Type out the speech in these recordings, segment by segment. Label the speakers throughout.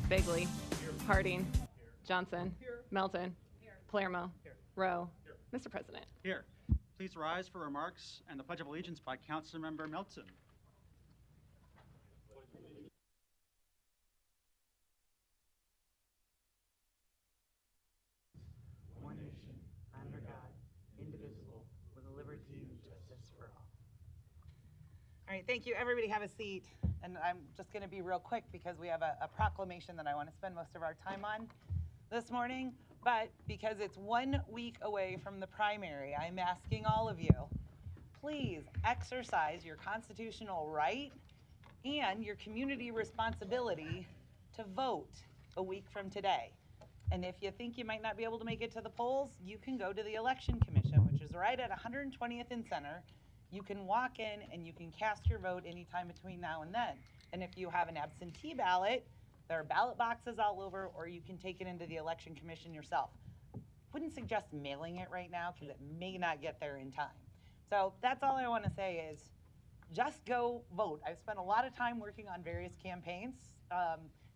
Speaker 1: Bagley. Harding. Johnson. Melton. Palermo. Rowe. Mr. President.
Speaker 2: Here. Please rise for remarks and the Pledge of Allegiance by Councilmember Melton.
Speaker 3: One nation, under God, indivisible, with liberty and justice for all. All right, thank you. Everybody have a seat. And I'm just going to be real quick because we have a proclamation that I want to spend most of our time on this morning. But because it's 1 week away from the primary, I'm asking all of you, please exercise your constitutional right and your community responsibility to vote a week from today. And if you think you might not be able to make it to the polls, you can go to the Election Commission, which is right at 120th and Center. You can walk in and you can cast your vote anytime between now and then. And if you have an absentee ballot, there are ballot boxes all over, or you can take it into the Election Commission yourself. Wouldn't suggest mailing it right now because it may not get there in time. So that's all I want to say is just go vote. I've spent a lot of time working on various campaigns.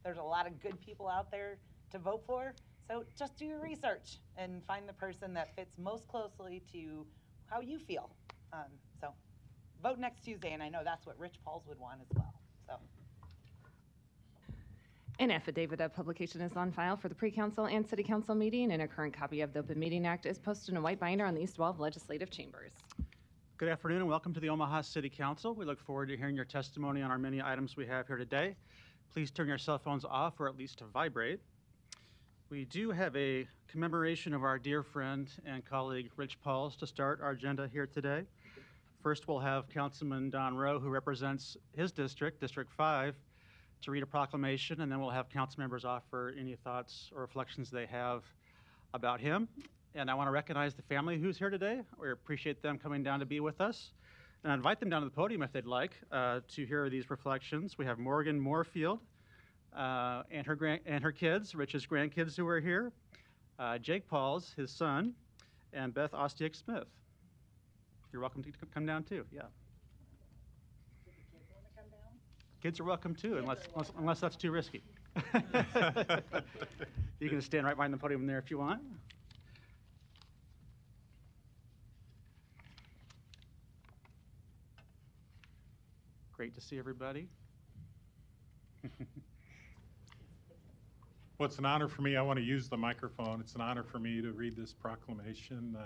Speaker 3: There's a lot of good people out there to vote for. So just do your research and find the person that fits most closely to how you feel. So vote next Tuesday, and I know that's what Rich Pauls would want as well. So.
Speaker 1: An affidavit of publication is on file for the pre-council and city council meeting, and a current copy of the Open Meeting Act is posted in a white binder on the east wall of legislative chambers.
Speaker 2: Good afternoon and welcome to the Omaha City Council. We look forward to hearing your testimony on our many items we have here today. Please turn your cell phones off or at least to vibrate. We do have a commemoration of our dear friend and colleague Rich Pauls to start our agenda here today. First, we'll have Councilman Don Rowe, who represents his district, District 5, to read a proclamation, and then we'll have council members offer any thoughts or reflections they have about him. And I want to recognize the family who's here today. We appreciate them coming down to be with us. And I invite them down to the podium if they'd like to hear these reflections. We have Morgan Moorfield and her kids, Rich's grandkids who are here, Jake Pauls, his son, and Beth Ostiak-Smith. You're welcome to come down too, yeah. Kids are welcome too, unless that's too risky. You can stand right behind the podium there if you want. Great to see everybody.
Speaker 4: Well, it's an honor for me. I want to use the microphone. It's an honor for me to read this proclamation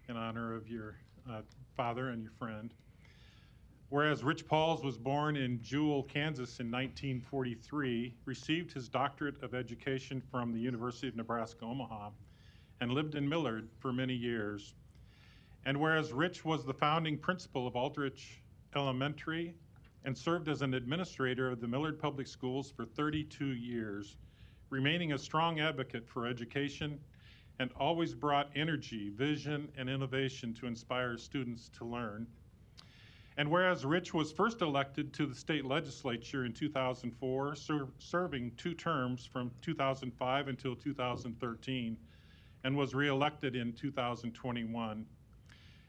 Speaker 4: in honor of your father and your friend. Whereas Rich Pauls was born in Jewell, Kansas in 1943, received his doctorate of education from the University of Nebraska, Omaha, and lived in Millard for many years. And whereas Rich was the founding principal of Aldrich Elementary and served as an administrator of the Millard Public Schools for 32 years, remaining a strong advocate for education and always brought energy, vision, and innovation to inspire students to learn. And whereas Rich was first elected to the state legislature in 2004, serving 2 terms from 2005 until 2013, and was reelected in 2021,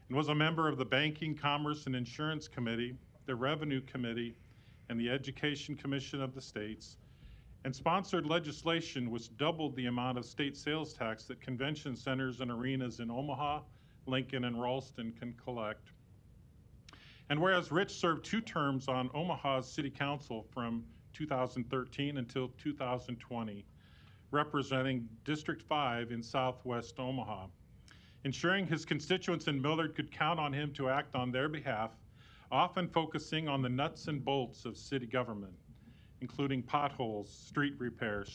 Speaker 4: and was a member of the Banking, Commerce, and Insurance Committee, the Revenue Committee, and the Education Commission of the states, and sponsored legislation which doubled the amount of state sales tax that convention centers and arenas in Omaha, Lincoln, and Ralston can collect. And whereas Rich served 2 terms on Omaha's City Council from 2013 until 2020, representing District 5 in Southwest Omaha, ensuring his constituents in Millard could count on him to act on their behalf, often focusing on the nuts and bolts of city government, including potholes, street repair,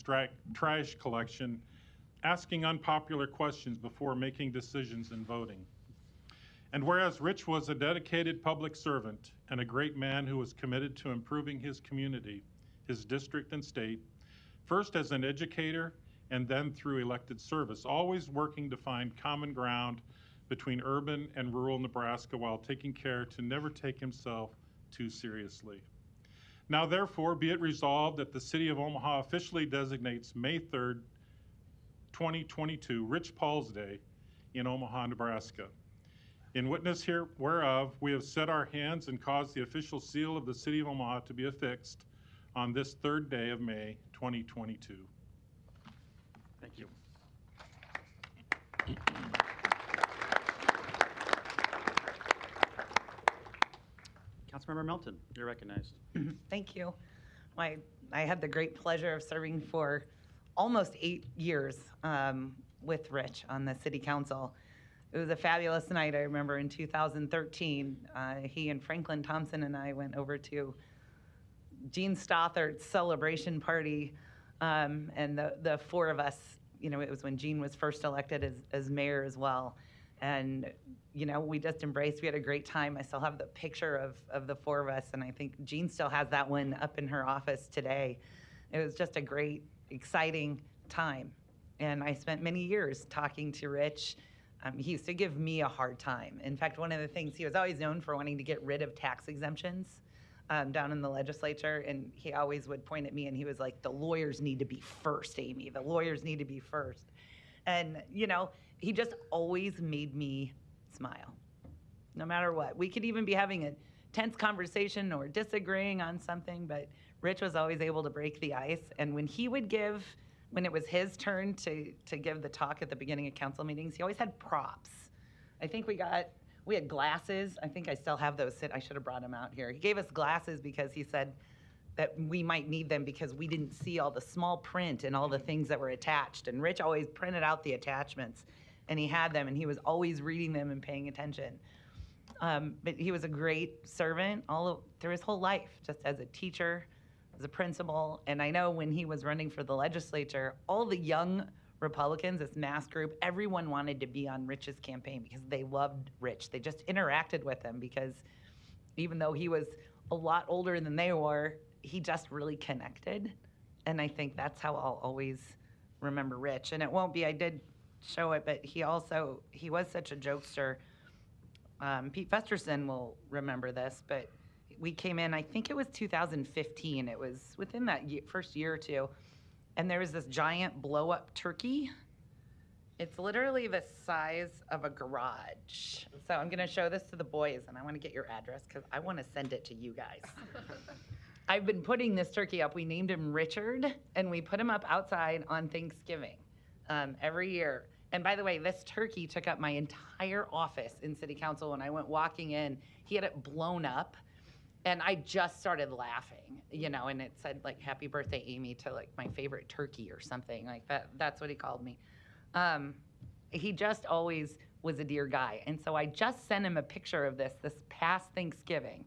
Speaker 4: trash collection, asking unpopular questions before making decisions and voting. And whereas Rich was a dedicated public servant and a great man who was committed to improving his community, his district and state, first as an educator and then through elected service, always working to find common ground between urban and rural Nebraska while taking care to never take himself too seriously. Now therefore, be it resolved that the City of Omaha officially designates May 3rd, 2022, Rich Pauls Day in Omaha, Nebraska. In witness here whereof, we have set our hands and caused the official seal of the City of Omaha to be affixed on this third day of May 2022.
Speaker 2: Thank you. Councilmember Melton, you're recognized.
Speaker 3: Thank you. I had the great pleasure of serving for almost 8 years with Rich on the city council. It was a fabulous night. I remember in 2013, he and Franklin Thompson and I went over to Gene Stothart's celebration party, and the four of us, you know, it was when Gene was first elected as mayor as well. And, you know, we just embraced, we had a great time. I still have the picture of the four of us, and I think Jean still has that one up in her office today. It was just a great, exciting time. And I spent many years talking to Rich. He used to give me a hard time. In fact, one of the things, he was always known for wanting to get rid of tax exemptions down in the legislature, and he always would point at me and he was like, the lawyers need to be first, Amy. The lawyers need to be first. And, you know, he just always made me smile, no matter what. We could even be having a tense conversation or disagreeing on something, but Rich was always able to break the ice. And when he would when it was his turn to give the talk at the beginning of council meetings, he always had props. I think we had glasses. I think I still have those. I should have brought them out here. He gave us glasses because he said that we might need them because we didn't see all the small print and all the things that were attached. And Rich always printed out the attachments, and he had them, and he was always reading them and paying attention. But he was a great servant through his whole life, just as a teacher, as a principal. And I know when he was running for the legislature, all the young Republicans, this mass group, everyone wanted to be on Rich's campaign because they loved Rich. They just interacted with him because even though he was a lot older than they were, he just really connected. And I think that's how I'll always remember Rich. And it won't be, I did show it, but he was such a jokester. Pete Festerson will remember this, but we came in, I think it was 2015. It was within that first year or two. And there was this giant blow-up turkey. It's literally the size of a garage. So I'm gonna show this to the boys, and I wanna get your address because I wanna send it to you guys. I've been putting this turkey up. We named him Richard, and we put him up outside on Thanksgiving every year. And by the way, this turkey took up my entire office in city council. When I went walking in, he had it blown up, and I just started laughing, you know, and it said like, happy birthday, Amy, to like my favorite turkey or something like that. That's what he called me. He just always was a dear guy. And so I just sent him a picture of this past Thanksgiving.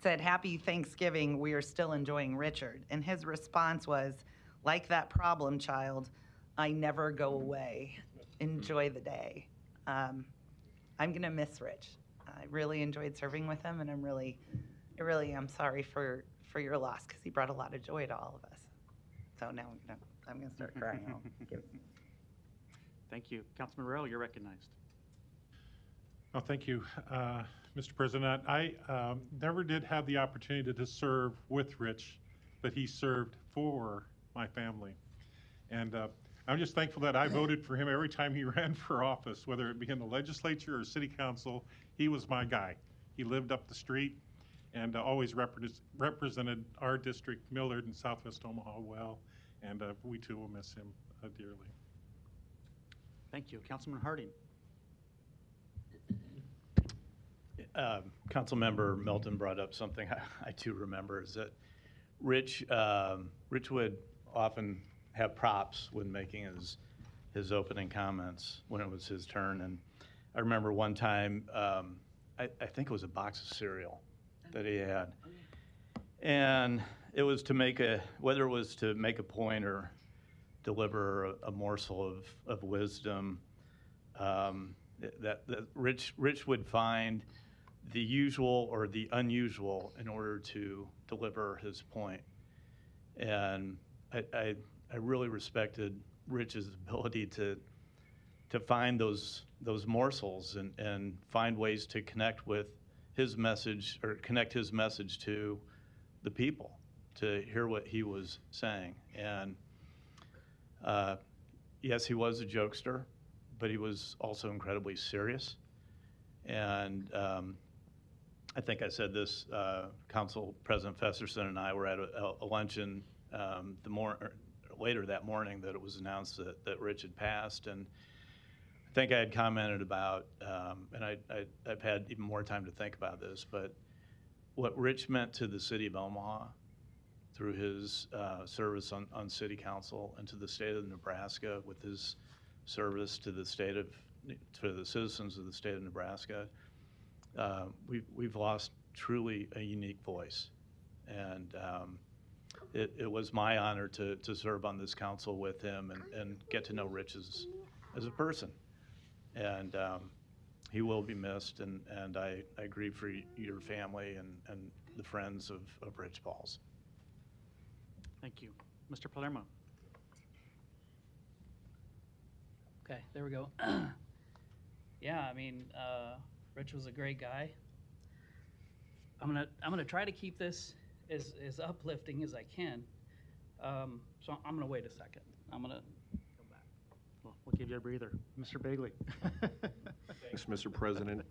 Speaker 3: Said, happy Thanksgiving, we are still enjoying Richard. And his response was, like that problem child, I never go away. Enjoy the day. I'm gonna miss Rich. I really enjoyed serving with him, and I really am sorry for your loss because he brought a lot of joy to all of us. So now I'm gonna start crying.
Speaker 2: Thank you. Councilman Rowe, you're recognized.
Speaker 4: Oh, thank you, Mr. President. I never did have the opportunity to serve with Rich, but he served for my family. And I'm just thankful that I voted for him every time he ran for office, whether it be in the legislature or city council. He was my guy. He lived up the street and always represented our district, Millard and Southwest Omaha, well. And we too will miss him dearly.
Speaker 2: Thank you. Councilman Harding.
Speaker 5: Councilmember Melton brought up something I too remember, is that Rich would often have props when making his opening comments when it was his turn. And I remember one time, I think it was a box of cereal that he had. And it was to whether it was to make a point or deliver a morsel of wisdom, that Rich would find the usual or the unusual in order to deliver his point. And I really respected Rich's ability to find those morsels and find ways to connect with his message, or connect his message to the people, to hear what he was saying. And yes, he was a jokester, but he was also incredibly serious. And I think I said this, Council President Festerson and I were at a luncheon later that morning that it was announced that Rich had passed. And I think I had commented about, and I've had even more time to think about this, but what Rich meant to the city of Omaha through his service on city council and to the state of Nebraska with his service to the citizens of the state of Nebraska. We've lost truly a unique voice, and it was my honor to serve on this council with him and get to know Rich as a person, and he will be missed, and I grieve for your family and the friends of Rich Pauls.
Speaker 2: Thank you. Mr. Palermo.
Speaker 6: Okay, there we go. Yeah, I mean, Rich was a great guy. I'm gonna try to keep this as uplifting as I can. So I'm gonna wait a second. I'm gonna go back.
Speaker 2: We'll give you a breather. Mr. Bagley.
Speaker 7: Thanks, Mr. President.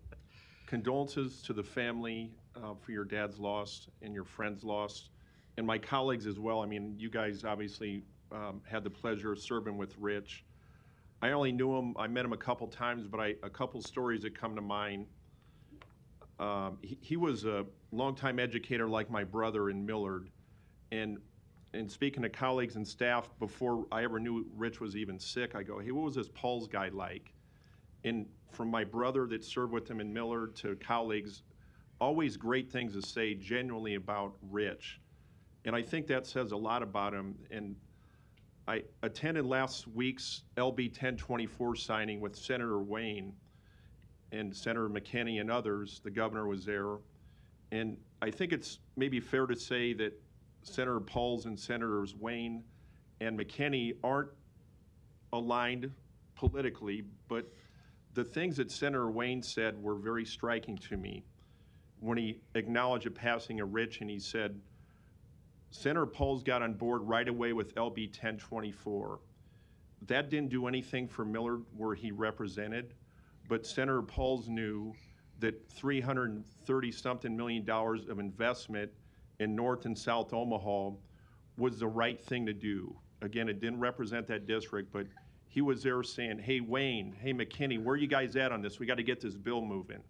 Speaker 7: Condolences to the family for your dad's loss and your friend's loss, and my colleagues as well. I mean, you guys obviously had the pleasure of serving with Rich. I only knew him, I met him a couple times, but a couple stories that come to mind. He was a longtime educator like my brother in Millard, and speaking to colleagues and staff before I ever knew Rich was even sick, I go, hey, what was this Pauls guy like? And from my brother that served with him in Millard to colleagues, always great things to say genuinely about Rich. And I think that says a lot about him. And I attended last week's LB 1024 signing with Senator Wayne and Senator McKinney and others. The governor was there. And I think it's maybe fair to say that Senator Pauls and Senators Wayne and McKinney aren't aligned politically, but the things that Senator Wayne said were very striking to me when he acknowledged the passing of Rich, and he said, Senator Pauls got on board right away with LB 1024. That didn't do anything for Millard where he represented, but Senator Pauls knew that $330-something million of investment in North and South Omaha was the right thing to do. Again, it didn't represent that district, but he was there saying, hey, Wayne, hey, McKinney, where are you guys at on this? We got to get this bill moving.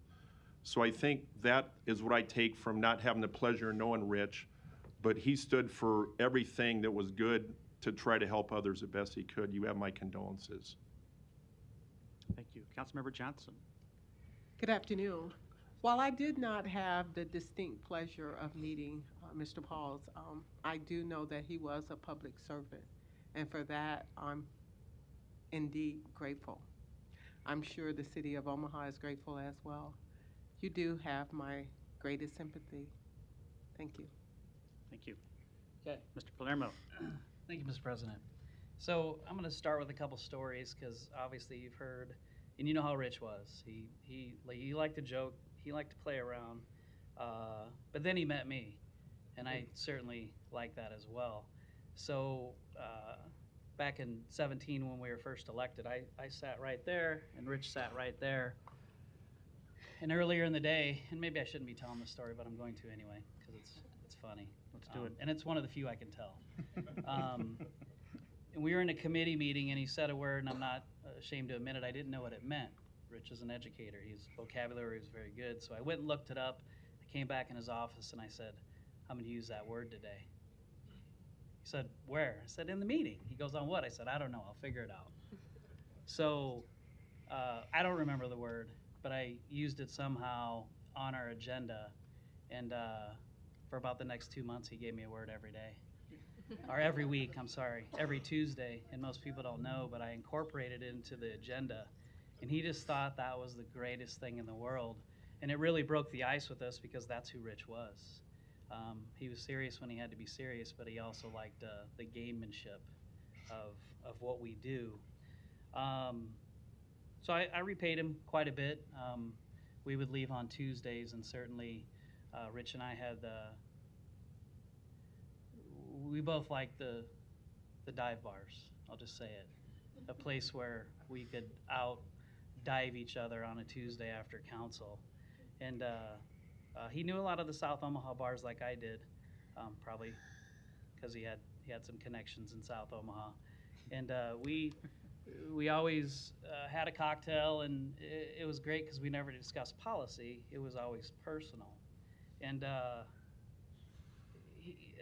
Speaker 7: So I think that is what I take from not having the pleasure of knowing Rich, but he stood for everything that was good to try to help others the best he could. You have my condolences.
Speaker 2: Thank you. Councilmember Johnson.
Speaker 8: Good afternoon. While I did not have the distinct pleasure of meeting Mr. Pauls, I do know that he was a public servant, and for that, I'm indeed grateful. I'm sure the city of Omaha is grateful as well. You do have my greatest sympathy. Thank you.
Speaker 2: Thank you.
Speaker 6: Okay.
Speaker 2: Mr. Palermo.
Speaker 6: Thank you, Mr. President. So I'm going to start with a couple stories because obviously you've heard, and you know how Rich was. He liked to joke, he liked to play around, but then he met me, and I certainly like that as well. So back in 17 when we were first elected, I sat right there, and Rich sat right there. And earlier in the day, and maybe I shouldn't be telling this story, but I'm going to anyway because it's funny.
Speaker 2: Let's do it.
Speaker 6: And it's one of the few I can tell. And we were in a committee meeting, and he said a word, and I'm not ashamed to admit it, I didn't know what it meant. Rich is an educator. His vocabulary was very good. So I went and looked it up. I came back in his office, and I said, I'm going to use that word today. He said, where? I said, in the meeting. He goes, on what? I said, I don't know. I'll figure it out. So I don't remember the word, but I used it somehow on our agenda. And for about the next 2 months, he gave me a word every day. Or every week, I'm sorry, every Tuesday. And most people don't know, but I incorporated it into the agenda. And he just thought that was the greatest thing in the world. And it really broke the ice with us because that's who Rich was. He was serious when he had to be serious, but he also liked the gamemanship of what we do. So I repaid him quite a bit. We would leave on Tuesdays, and certainly Rich and I had we both liked the dive bars, I'll just say it. A place where we could out dive each other on a Tuesday after council. And He knew a lot of the South Omaha bars like I did, probably because he had some connections in South Omaha, and we always had a cocktail, and it was great because we never discussed policy. It was always personal, and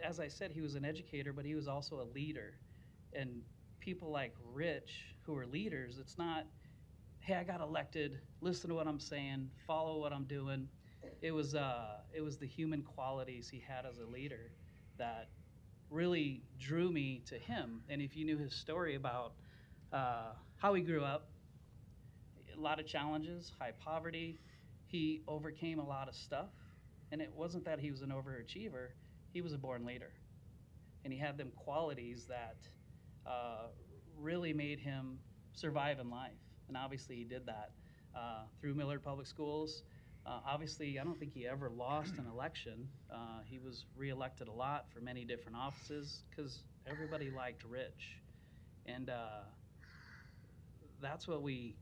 Speaker 6: as I said, he was an educator, but he was also a leader, and people like Rich, who are leaders, it's not, hey, I got elected, listen to what I'm saying, follow what I'm doing. It was the human qualities he had as a leader that really drew me to him. And if you knew his story about how he grew up, a lot of challenges, high poverty, he overcame a lot of stuff. And it wasn't that he was an overachiever, he was a born leader. And he had them qualities that really made him survive in life. And obviously he did that through Millard Public Schools. Obviously, I don't think he ever lost an election. He was reelected a lot for many different offices because everybody liked Rich. And that's what we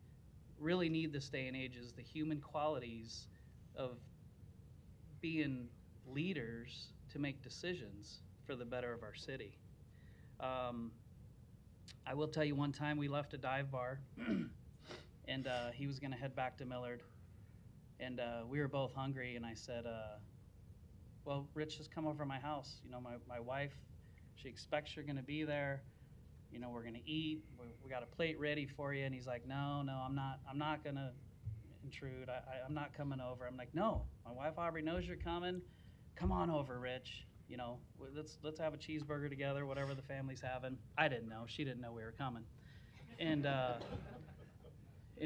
Speaker 6: really need this day and age, is the human qualities of being leaders to make decisions for the better of our city. I will tell you, one time we left a dive bar and he was gonna head back to Millard, and we were both hungry, and I said, well, Rich, just come over to my house. You know, my wife, she expects you're gonna be there. You know, we're gonna eat, we got a plate ready for you. And he's like, no, I'm not gonna intrude. I'm not coming over. I'm like, no, my wife Aubrey knows you're coming. Come on over, Rich. You know, let's have a cheeseburger together, whatever the family's having. I didn't know. She didn't know we were coming. And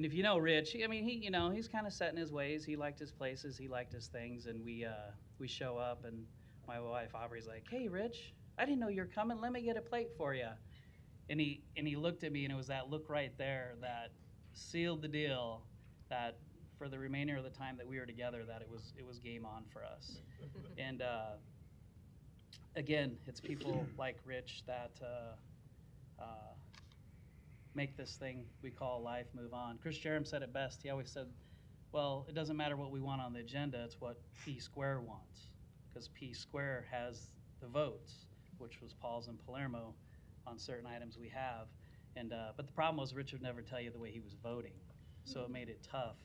Speaker 6: if you know Rich, I mean, he's kind of set in his ways. He liked his places. He liked his things. And we show up, and my wife Aubrey's like, hey, Rich, I didn't know you were coming. Let me get a plate for you. And he looked at me, and it was that look right there that sealed the deal, that for the remainder of the time that we were together, that it was game on for us. And again, it's people like Rich that make this thing we call life move on. Chris Jerem said it best. He always said, well, it doesn't matter what we want on the agenda, it's what P Square wants, because P Square has the votes, which was Paul's and Palermo on certain items we have. And but the problem was Rich would never tell you the way he was voting, so it made it tough.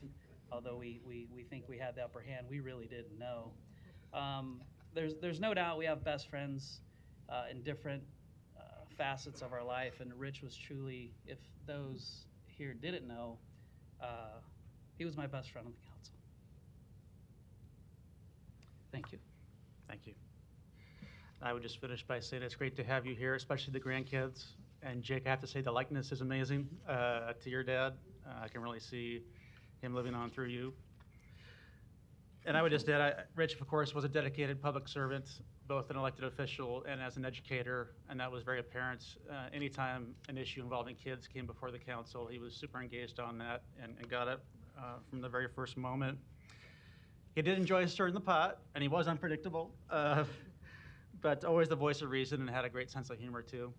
Speaker 6: Although we think we had the upper hand, we really didn't know. There's no doubt we have best friends in different facets of our life, and Rich was truly, if those here didn't know, he was my best friend on the council. Thank you.
Speaker 2: Thank you. I would just finish by saying it's great to have you here, especially the grandkids. And Jake, I have to say the likeness is amazing to your dad. I can really see him living on through you. And I would just add, Rich, of course, was a dedicated public servant, both an elected official and as an educator, and that was very apparent. Anytime an issue involving kids came before the council, he was super engaged on that and got it from the very first moment. He did enjoy stirring the pot, and he was unpredictable, but always the voice of reason, and had a great sense of humor, too.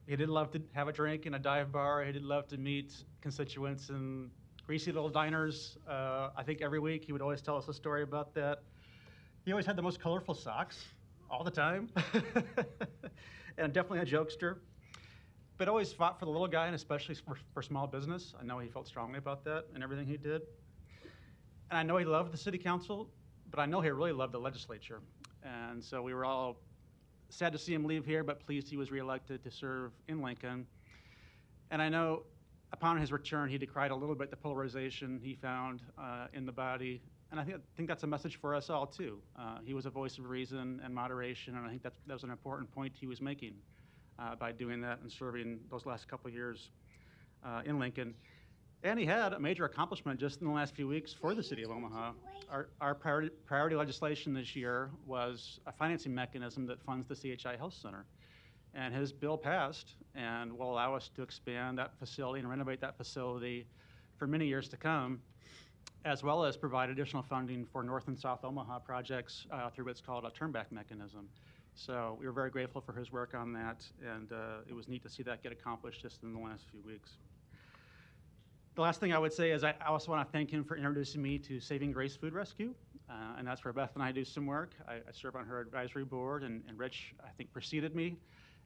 Speaker 2: He did love to have a drink in a dive bar. He did love to meet constituents in greasy little diners. I think every week he would always tell us a story about that. He always had the most colorful socks all the time, and definitely a jokester, but always fought for the little guy, and especially for small business. I know he felt strongly about that in everything he did. And I know he loved the city council, but I know he really loved the legislature. And so we were all sad to see him leave here, but pleased he was reelected to serve in Lincoln. And I know upon his return, he decried a little bit the polarization he found in the body. And I think that's a message for us all, too. He was a voice of reason and moderation, and I think that was an important point he was making by doing that and serving those last couple of years in Lincoln. And he had a major accomplishment just in the last few weeks for the city of Omaha. Our priority legislation this year was a financing mechanism that funds the CHI Health Center. And his bill passed and will allow us to expand that facility and renovate that facility for many years to come, as well as provide additional funding for North and South Omaha projects through what's called a turn-back mechanism. So we were very grateful for his work on that, and it was neat to see that get accomplished just in the last few weeks. The last thing I would say is I also want to thank him for introducing me to Saving Grace Food Rescue. and that's where Beth and I do some work. I serve on her advisory board, and Rich, I think, preceded me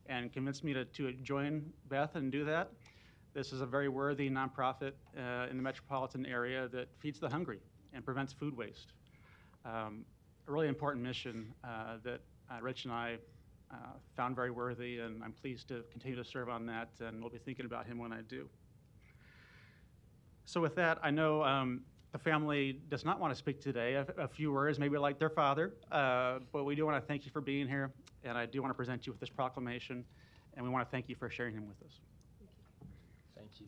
Speaker 2: and convinced me to join Beth and do that. This is a very worthy nonprofit in the metropolitan area that feeds the hungry and prevents food waste. A really important mission that Rich and I found very worthy, and I'm pleased to continue to serve on that, and we'll be thinking about him when I do. So with that, I know the family does not want to speak today. A few words, maybe like their father, but we do want to thank you for being here, and I do want to present you with this proclamation, and we want to thank you for sharing him with us.
Speaker 9: Thank you.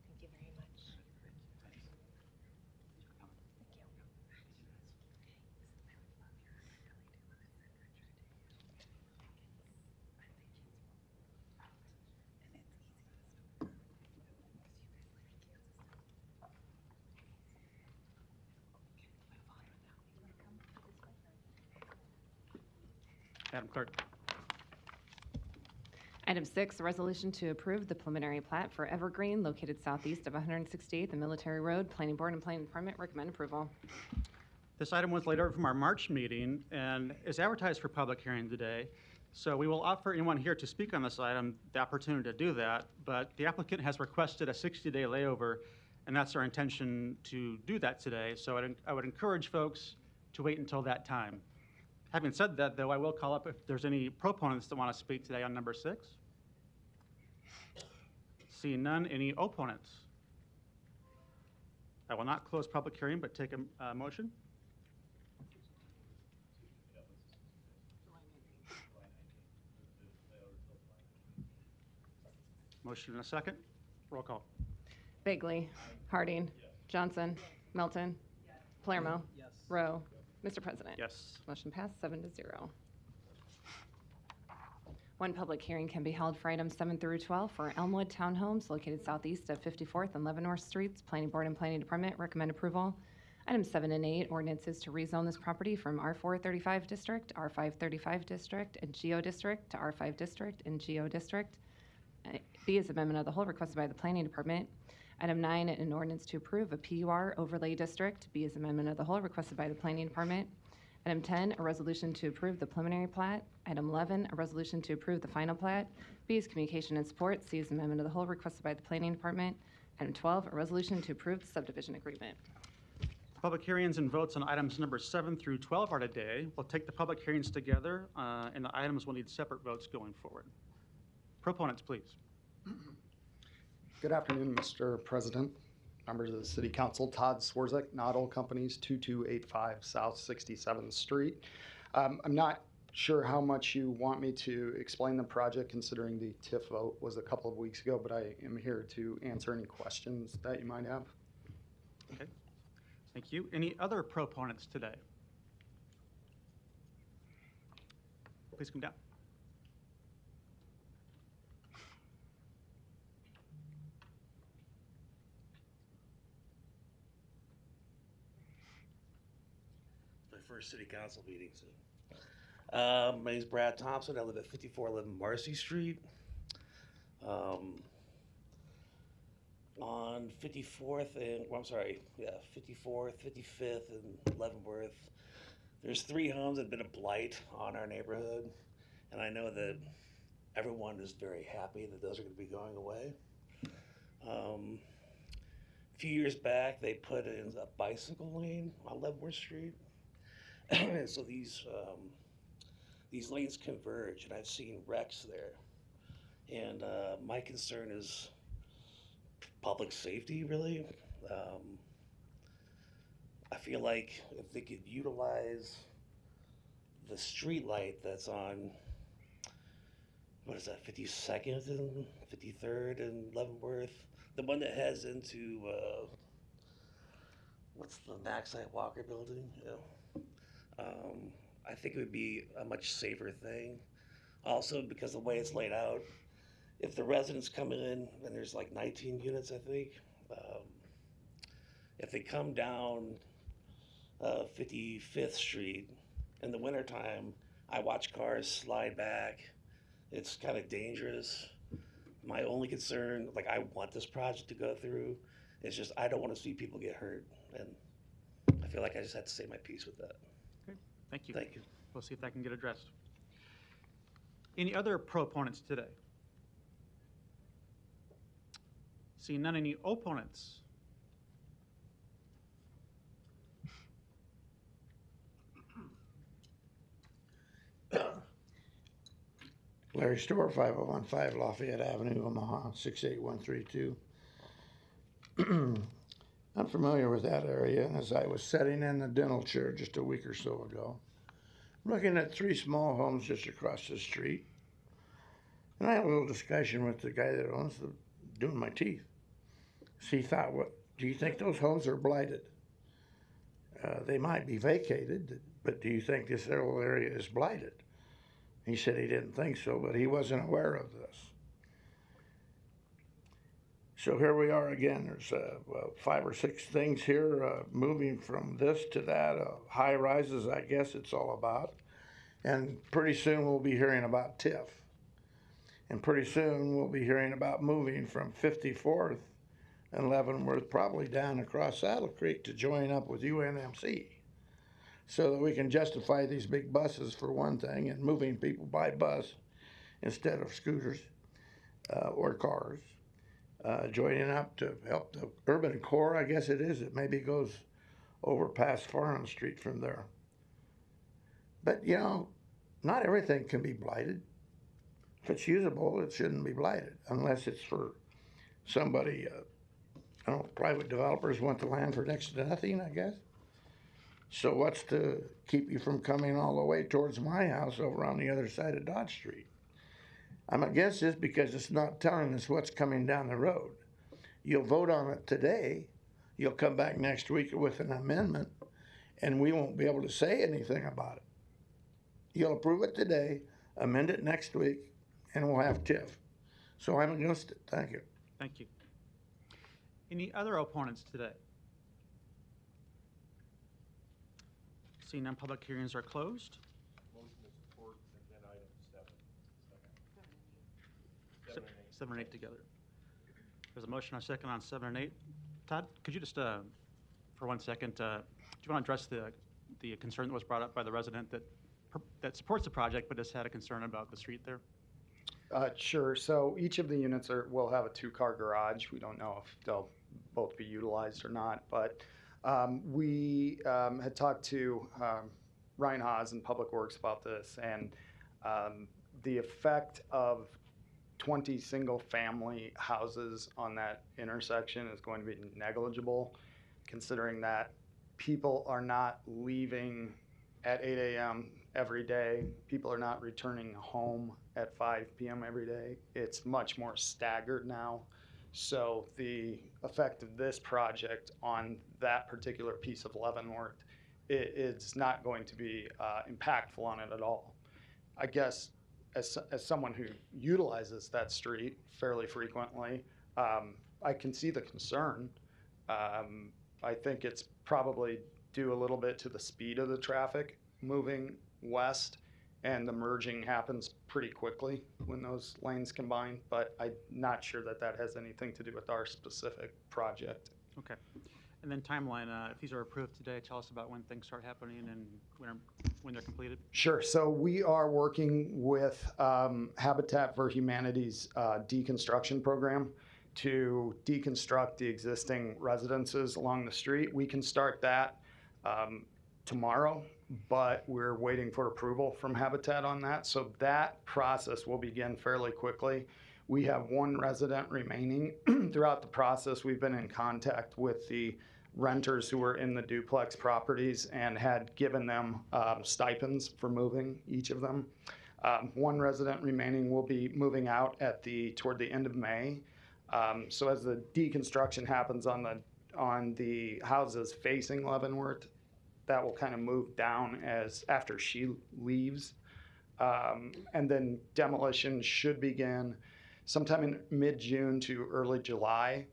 Speaker 10: Thank you very much.
Speaker 2: Madam Clerk.
Speaker 1: Item 6, a resolution to approve the preliminary plat for Evergreen located southeast of 168th and Military Road. Planning Board and Planning Department recommend approval.
Speaker 2: This item was laid over from our March meeting and is advertised for public hearing today. So we will offer anyone here to speak on this item the opportunity to do that, but the applicant has requested a 60-day layover, and that's our intention to do that today. So I would encourage folks to wait until that time. Having said that, though, I will call up if there's any proponents that want to speak today on number 6. Seeing none, any opponents? I will not close public hearing, but take a motion. Motion and a second. Roll call.
Speaker 1: Bagley. Harding. Johnson. Melton. Palermo.
Speaker 6: Yes.
Speaker 1: Rowe. Mr. President.
Speaker 2: Yes.
Speaker 1: Motion passed 7-0. One public hearing can be held for items 7 through 12 for Elmwood Townhomes located southeast of 54th and Leavenworth Streets. Planning Board and Planning Department recommend approval. Items 7 and 8, ordinances to rezone this property from R435 District, R535 District, and GO District to R5 District and GO District. B is amendment of the whole requested by the Planning Department. Item 9, an ordinance to approve a PUR overlay district. B is amendment of the whole requested by the Planning Department. Item 10, a resolution to approve the preliminary plat. Item 11, a resolution to approve the final plat. B is communication and support. C is amendment of the whole requested by the Planning Department. Item 12, a resolution to approve the subdivision agreement.
Speaker 2: Public hearings and votes on items number 7 through 12 are today. We'll take the public hearings together, and the items will need separate votes going forward. Proponents, please.
Speaker 11: Good afternoon, Mr. President, members of the City Council. Todd Swarzek, Noddle Companies, 2285 South 67th Street. I'm not sure how much you want me to explain the project, considering the TIF vote was a couple of weeks ago, but I am here to answer any questions that you might have.
Speaker 2: Okay. Thank you. Any other proponents today? Please come down.
Speaker 9: First city council meeting soon. My name is Brad Thompson. I live at 5411 Marcy Street. On 54th and, well, I'm sorry, yeah, 54th, 55th, and Leavenworth. There's 3 homes that have been a blight on our neighborhood, and I know that everyone is very happy that those are going to be going away. A few years back, they put in a bicycle lane on Leavenworth Street. And so these lanes converge, and I've seen wrecks there. And my concern is public safety, really. I feel like if they could utilize the street light that's on, what is that, 52nd and 53rd and Leavenworth, the one that heads into, what's the Maxine Walker building? Yeah. I think it would be a much safer thing. Also, because the way it's laid out, if the residents come in, and there's like 19 units, I think, if they come down 55th Street in the wintertime, I watch cars slide back It's kind of dangerous. My only concern, like I want this project to go through, it's just I don't want to see people get hurt. And I feel like I just have to say my piece with that.
Speaker 2: Okay, thank you.
Speaker 9: Thank you.
Speaker 2: We'll see if that can get addressed. Any other proponents today? Seeing none, any opponents?
Speaker 12: Larry Store, 5015 Lafayette Avenue, Omaha, 68132. I'm familiar with that area, and as I was sitting in the dental chair just a week or so ago, looking at 3 small homes just across the street, and I had a little discussion with the guy that owns doing my teeth. So he thought, "What do you think those homes are blighted? They might be vacated, but do you think this whole area is blighted?" He said he didn't think so, but he wasn't aware of this. So here we are again. There's 5 or 6 things here, moving from this to that. High rises, I guess it's all about. And pretty soon we'll be hearing about TIF. And pretty soon we'll be hearing about moving from 54th and Leavenworth probably down across Saddle Creek to join up with UNMC, so that we can justify these big buses for one thing and moving people by bus instead of scooters or cars. Joining up to help the urban core, I guess it is. It maybe goes over past Farnham Street from there. But, you know, not everything can be blighted. If it's usable, it shouldn't be blighted, unless it's for somebody, I don't know, private developers want the land for next to nothing, I guess. So what's to keep you from coming all the way towards my house over on the other side of Dodge Street? I'm against this because it's not telling us what's coming down the road. You'll vote on it today, you'll come back next week with an amendment, and we won't be able to say anything about it. You'll approve it today, amend it next week, and we'll have TIF. So I'm against it. Thank you.
Speaker 2: Thank you. Any other opponents today? Seeing none, public hearings are closed.
Speaker 7: Motion to support, and then item 7.
Speaker 2: 7 and 8 together. There's a motion, a second on 7 and 8. Todd, could you just, for 1 second, do you want to address the concern that was brought up by the resident that supports the project but just had a concern about the street there?
Speaker 11: Sure. So each of the units will have a 2-car garage. We don't know if they'll both be utilized or not, but we had talked to Ryan Haas in Public Works about this, and the effect of 20 single-family houses on that intersection is going to be negligible, considering that people are not leaving at 8 a.m. every day. People are not returning home at 5 p.m. every day. It's much more staggered now. So the effect of this project on that particular piece of Leavenworth, it's not going to be impactful on it at all. I guess as someone who utilizes that street fairly frequently, I can see the concern. I think it's probably due a little bit to the speed of the traffic moving west, and the merging happens pretty quickly when those lanes combine, but I'm not sure that that has anything to do with our specific project.
Speaker 2: Okay. And then timeline, if these are approved today, tell us about when things start happening and when they're completed.
Speaker 11: Sure. So we are working with Habitat for Humanity's deconstruction program to deconstruct the existing residences along the street. We can start that tomorrow, but we're waiting for approval from Habitat on that. So that process will begin fairly quickly. We have 1 resident remaining. Throughout the process, we've been in contact with the renters who were in the duplex properties and had given them stipends for moving, each of them. 1 resident remaining will be moving out toward the end of May. So as the deconstruction happens on the houses facing Leavenworth, that will kind of move down after she leaves. And then demolition should begin sometime in mid-June to early July,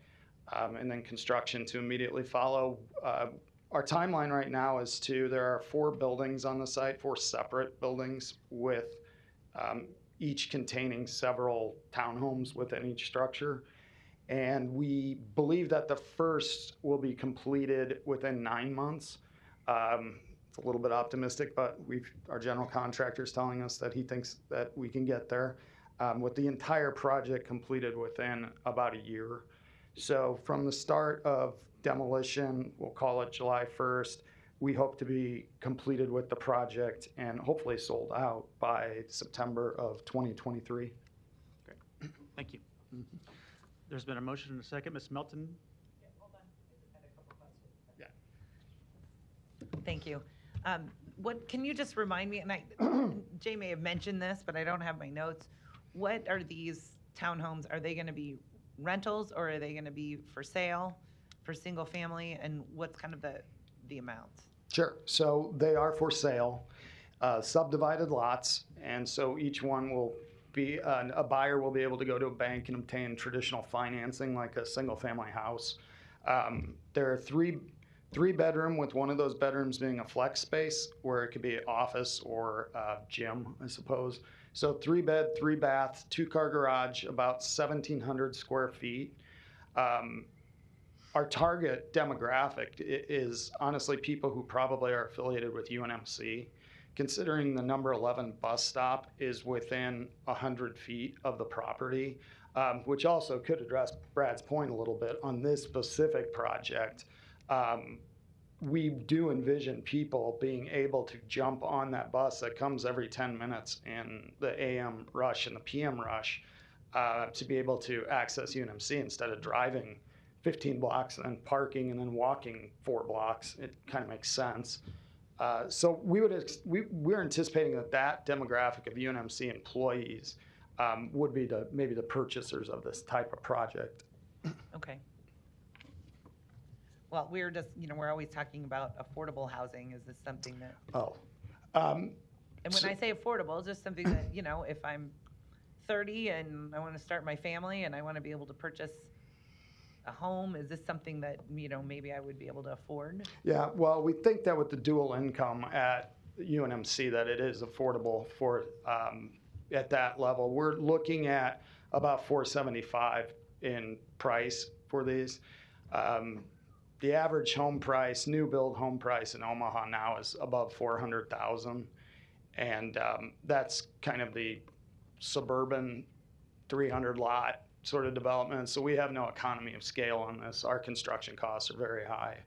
Speaker 11: and then construction to immediately follow. Our timeline right now there are 4 buildings on the site, 4 separate buildings with each containing several townhomes within each structure. And we believe that the first will be completed within 9 months. It's a little bit optimistic, but our general contractor is telling us that he thinks that we can get there, with the entire project completed within about a year. So from the start of demolition, we'll call it July 1st, we hope to be completed with the project and hopefully sold out by September of 2023.
Speaker 2: Great. Thank you. There's been a motion and a second. Ms. Melton?
Speaker 3: Hold on, I just had a couple questions.
Speaker 11: Yeah.
Speaker 3: Thank you. What, can you just remind me, and Jay may have mentioned this, but I don't have my notes. What are these townhomes? Are they gonna be rentals or are they gonna be for sale, for single family? And what's kind of the amounts?
Speaker 11: Sure. So they are for sale, subdivided lots, and so each one will be, a buyer will be able to go to a bank and obtain traditional financing like a single-family house. There are three bedroom, with one of those bedrooms being a flex space where it could be an office or a gym, I suppose. So 3 bed, 3 bath, 2-car garage, about 1,700 square feet. Our target demographic is honestly people who probably are affiliated with UNMC, considering the number 11 bus stop is within 100 feet of the property, which also could address Brad's point a little bit on this specific project. We do envision people being able to jump on that bus that comes every 10 minutes in the AM rush and the PM rush, to be able to access UNMC instead of driving 15 blocks and then parking and then walking 4 blocks. It kind of makes sense. So we're anticipating that demographic of UNMC employees would be maybe the purchasers of this type of project.
Speaker 3: Okay. Well, we're just, we're always talking about affordable housing. Is this something that?
Speaker 11: Oh.
Speaker 3: And when I say affordable, just something that, if I'm 30 and I want to start my family and I want to be able to purchase a home, is this something that, maybe I would be able to afford?
Speaker 11: Yeah, well, we think that with the dual income at UNMC that it is affordable for, at that level. We're looking at about $475 in price for these. The average home price, new build home price in Omaha now is above $400,000. And that's kind of the suburban 300 lot sort of development. So we have no economy of scale on this. Our construction costs are very high,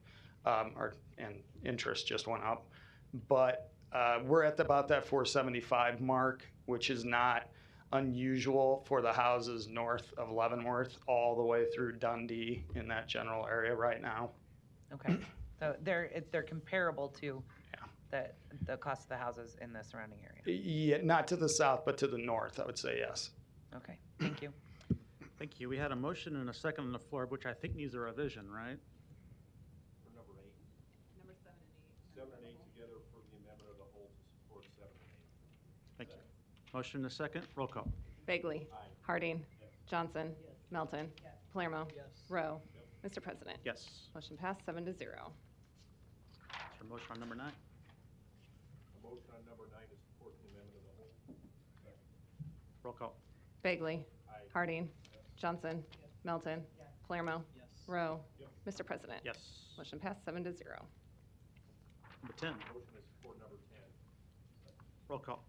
Speaker 11: and interest just went up. But we're at about that 475 mark, which is not unusual for the houses north of Leavenworth all the way through Dundee in that general area right now.
Speaker 3: Okay, so they're comparable to the cost of the houses in the surrounding area?
Speaker 11: Yeah, not to the south, but to the north, I would say yes.
Speaker 3: Okay, thank you.
Speaker 2: Thank you. We had a motion and a second on the floor, which I think needs a revision, right?
Speaker 7: For number 8.
Speaker 1: Number 7 and 8.
Speaker 7: 7 and 8 together for the amendment of the whole to support 7 and 8.
Speaker 2: Thank you. Motion and a second. Roll call.
Speaker 1: Bagley.
Speaker 7: Aye.
Speaker 1: Harding. Johnson. Melton. Palermo.
Speaker 6: Yes.
Speaker 1: Rowe. Mr. President.
Speaker 2: Yes.
Speaker 1: Motion passed 7-0.
Speaker 2: Is there a motion on number 9?
Speaker 7: A motion on number 9 to support the amendment of the whole.
Speaker 2: Roll call.
Speaker 1: Bagley.
Speaker 7: Aye.
Speaker 1: Harding. Johnson. Melton. Palermo.
Speaker 6: Yes.
Speaker 1: Rowe. Mr. President.
Speaker 2: Yes.
Speaker 1: Motion passed 7-0.
Speaker 2: Number 10.
Speaker 7: Motion to support number 10.
Speaker 2: Roll call.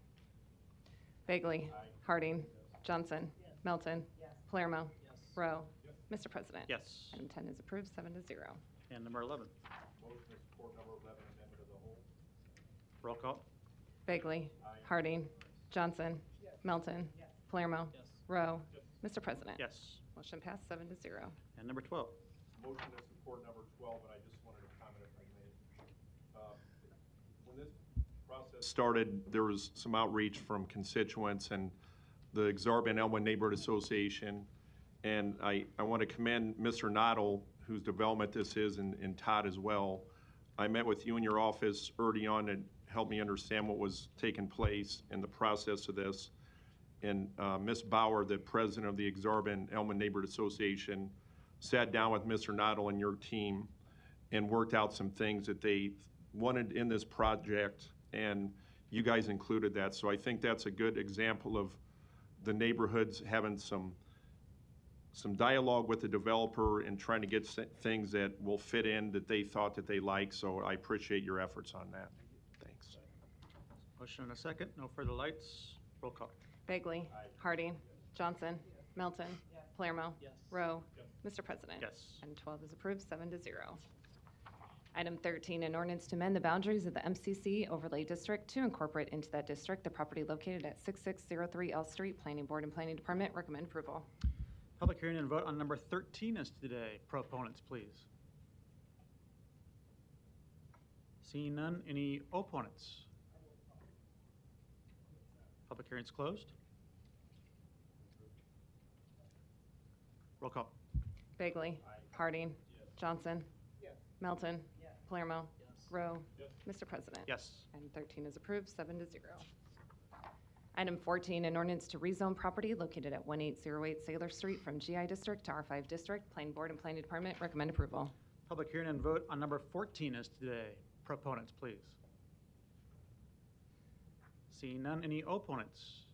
Speaker 1: Bagley.
Speaker 7: Aye.
Speaker 1: Harding. Johnson. Melton. Palermo.
Speaker 6: Yes.
Speaker 1: Rowe. Mr. President.
Speaker 2: Yes.
Speaker 1: Item 10 is approved 7-0.
Speaker 2: And number 11.
Speaker 7: Motion to support number 11, amendment of the whole.
Speaker 2: Roll call.
Speaker 1: Bagley.
Speaker 7: Aye.
Speaker 1: Harding. Johnson. Melton. Palermo.
Speaker 6: Yes.
Speaker 1: Rowe. Mr. President.
Speaker 2: Yes.
Speaker 1: Motion passed 7-0.
Speaker 2: And number 12.
Speaker 7: Motion to support number 12, and I just wanted to comment if I may. When this process started, there was some outreach from constituents and the Exarban Elmwood Neighborhood Association. And I want to commend Mr. Noddle, whose development this is, and Todd as well. I met with you in your office early on and helped me understand what was taking place in the process of this. And Ms. Bauer, the president of the Exarban Elmwood Neighborhood Association, sat down with Mr. Noddle and your team and worked out some things that they wanted in this project, and you guys included that. So I think that's a good example of the neighborhoods having some dialogue with the developer and trying to get things that will fit in that they thought that they liked. So I appreciate your efforts on that. Thanks.
Speaker 2: Motion and a second. No further lights. Roll call.
Speaker 1: Bagley. Harding. Johnson. Melton. Palermo. Rowe. Mr. President.
Speaker 2: Yes.
Speaker 1: Item 12 is approved, 7-0. Item 13, an ordinance to amend the boundaries of the MCC overlay district to incorporate into that district the property located at 6603 L Street. Planning Board and Planning Department recommend approval.
Speaker 2: Public hearing and vote on number 13 is today. Proponents, please. Seeing none, any opponents? Public hearing's closed. Roll call.
Speaker 1: Bagley. Harding. Johnson. Melton. Palermo. Rowe. Mr. President.
Speaker 2: Yes.
Speaker 1: Item 13 is approved, 7-0. Item 14, an ordinance to rezone property located at 1808 Sailor Street from GI District to R5 District. Planning Board and Planning Department recommend approval.
Speaker 2: Public hearing and vote on number 14 is today. Proponents, please. Seeing none, any opponents?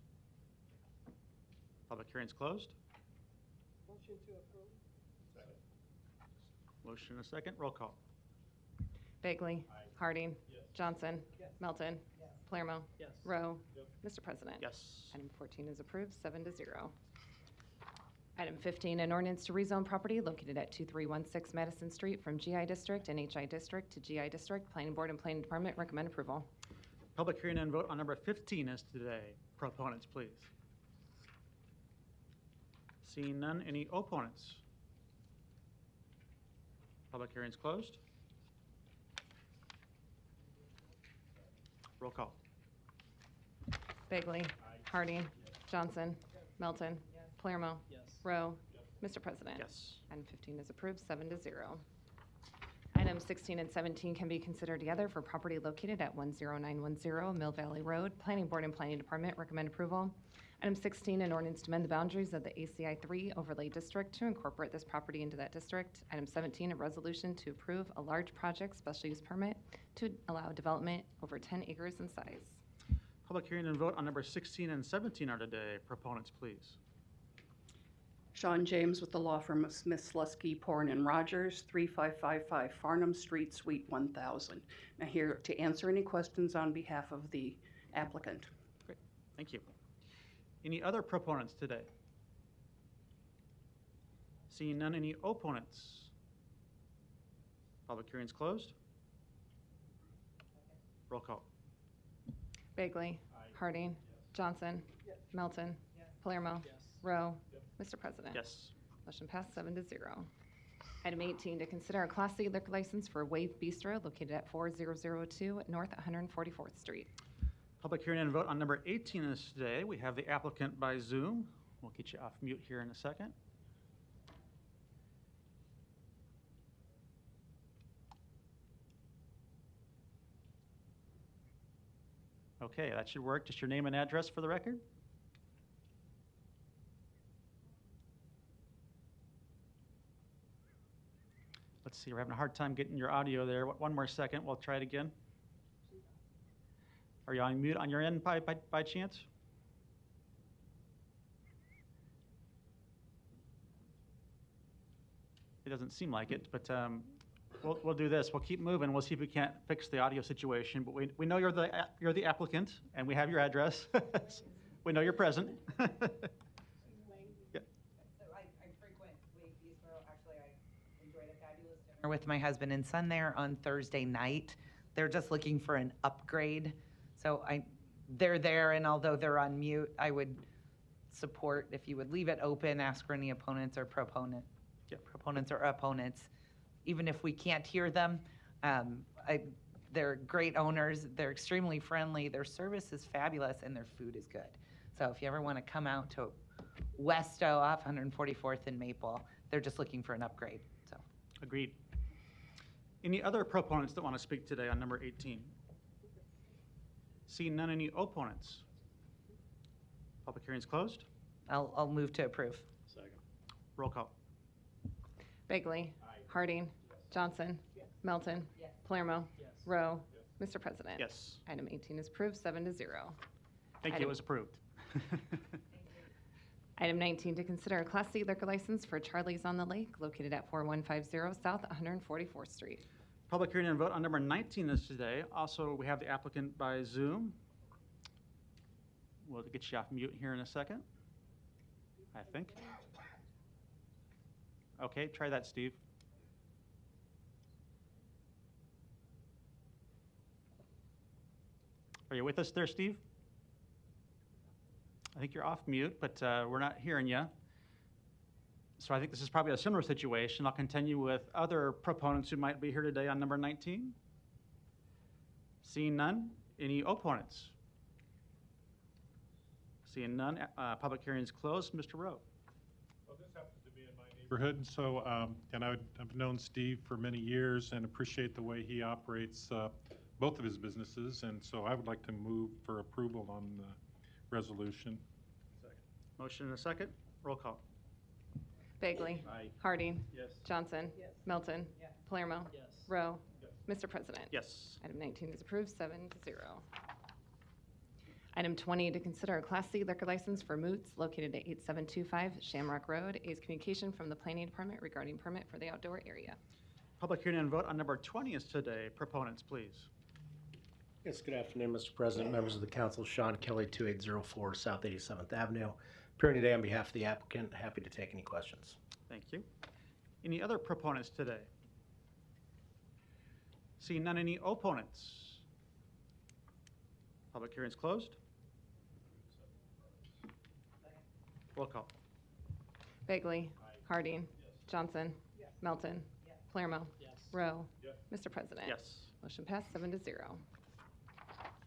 Speaker 2: Public hearing's closed.
Speaker 8: Motion to approve.
Speaker 2: Motion and a second. Roll call.
Speaker 1: Bagley. Harding. Johnson. Melton. Palermo. Rowe. Mr. President.
Speaker 2: Yes.
Speaker 1: Item 14 is approved, 7-0. Item 15, an ordinance to rezone property located at 2316 Madison Street from GI District and HI District to GI District. Planning Board and Planning Department recommend approval.
Speaker 2: Public hearing and vote on number 15 is today. Proponents, please. Seeing none, any opponents? Public hearing's closed. Roll call.
Speaker 1: Bagley. Harding. Johnson. Melton. Palermo. Rowe. Mr. President.
Speaker 2: Yes.
Speaker 1: Item 15 is approved, 7-0. Items 16 and 17 can be considered together for property located at 10910 Mill Valley Road. Planning Board and Planning Department recommend approval. Item 16, an ordinance to amend the boundaries of the ACI 3 overlay district to incorporate this property into that district. Item 17, a resolution to approve a large project special use permit to allow development over 10 acres in size.
Speaker 2: Public hearing and vote on number 16 and 17 are today. Proponents, please.
Speaker 13: Sean James with the law firm of Smith, Slusky, Porn, and Rogers, 3555 Farnham Street, Suite 1000. I'm here to answer any questions on behalf of the applicant.
Speaker 2: Great, thank you. Any other proponents today? Seeing none, any opponents? Public hearing's closed. Roll call.
Speaker 1: Bagley. Harding. Johnson. Melton. Palermo. Rowe. Mr. President.
Speaker 2: Yes.
Speaker 1: Motion passed, 7-0. Item 18, to consider a Class C liquor license for Wave Bistro located at 4002 North 144th Street.
Speaker 2: Public hearing and vote on number 18 is today. We have the applicant by Zoom. We'll get you off mute here in a second. Okay, that should work. Just your name and address for the record. Let's see, we're having a hard time getting your audio there. One more second, we'll try it again. Are you on mute on your end by chance? It doesn't seem like it, but we'll do this. We'll keep moving. We'll see if we can't fix the audio situation. But we know you're the applicant, and we have your address. We know you're present.
Speaker 14: So I frequent Wave Bistro. Actually, I enjoyed a fabulous dinner with my husband and son there on Thursday night. They're just looking for an upgrade. So they're there, and although they're on mute, I would support if you would leave it open, ask for any opponents or proponents, even if we can't hear them. They're great owners. They're extremely friendly. Their service is fabulous, and their food is good. So if you ever want to come out to Westo off 144th and Maple, they're just looking for an upgrade. So
Speaker 2: Agreed. Any other proponents that want to speak today on number 18? Seeing none, any opponents? Public hearing's closed.
Speaker 14: I'll move to approve.
Speaker 2: Second. Roll call.
Speaker 1: Bagley. Harding. Johnson. Melton. Palermo. Rowe. Mr. President.
Speaker 2: Yes.
Speaker 1: Item 18 is approved, 7-0.
Speaker 2: Thank you, it was approved.
Speaker 1: Item 19, to consider a Class C liquor license for Charlie's on the Lake located at 4150 South 144th Street.
Speaker 2: Public hearing and vote on number 19 is today. Also, we have the applicant by Zoom. We'll get you off mute here in a second, I think. Okay, try that, Steve. Are you with us there, Steve? I think you're off mute, but we're not hearing you. So I think this is probably a similar situation. I'll continue with other proponents who might be here today on number 19. Seeing none, any opponents? Seeing none, public hearing is closed. Mr. Rowe.
Speaker 4: Well, this happens to be in my neighborhood, so, and I've known Steve for many years and appreciate the way he operates both of his businesses, and so I would like to move for approval on the resolution.
Speaker 2: Motion and a second. Roll call.
Speaker 1: Bagley.
Speaker 2: Aye.
Speaker 1: Harding.
Speaker 2: Yes.
Speaker 1: Johnson. Melton. Palermo. Rowe. Mr. President.
Speaker 2: Yes.
Speaker 1: Item 19 is approved, 7-0. Item 20, to consider a Class C liquor license for Moots located at 8725 Shamrock Road. A's communication from the Planning Department regarding permit for the outdoor area.
Speaker 2: Public hearing and vote on number 20 is today. Proponents, please.
Speaker 15: Yes, good afternoon, Mr. President, members of the council. Sean Kelly, 2804 South 87th Avenue. Appearing today on behalf of the applicant. Happy to take any questions.
Speaker 2: Thank you. Any other proponents today? Seeing none, any opponents? Public hearing is closed. Roll call.
Speaker 1: Bagley. Harding. Johnson. Melton. Palermo. Rowe. Mr. President.
Speaker 2: Yes.
Speaker 1: Motion passed, 7-0.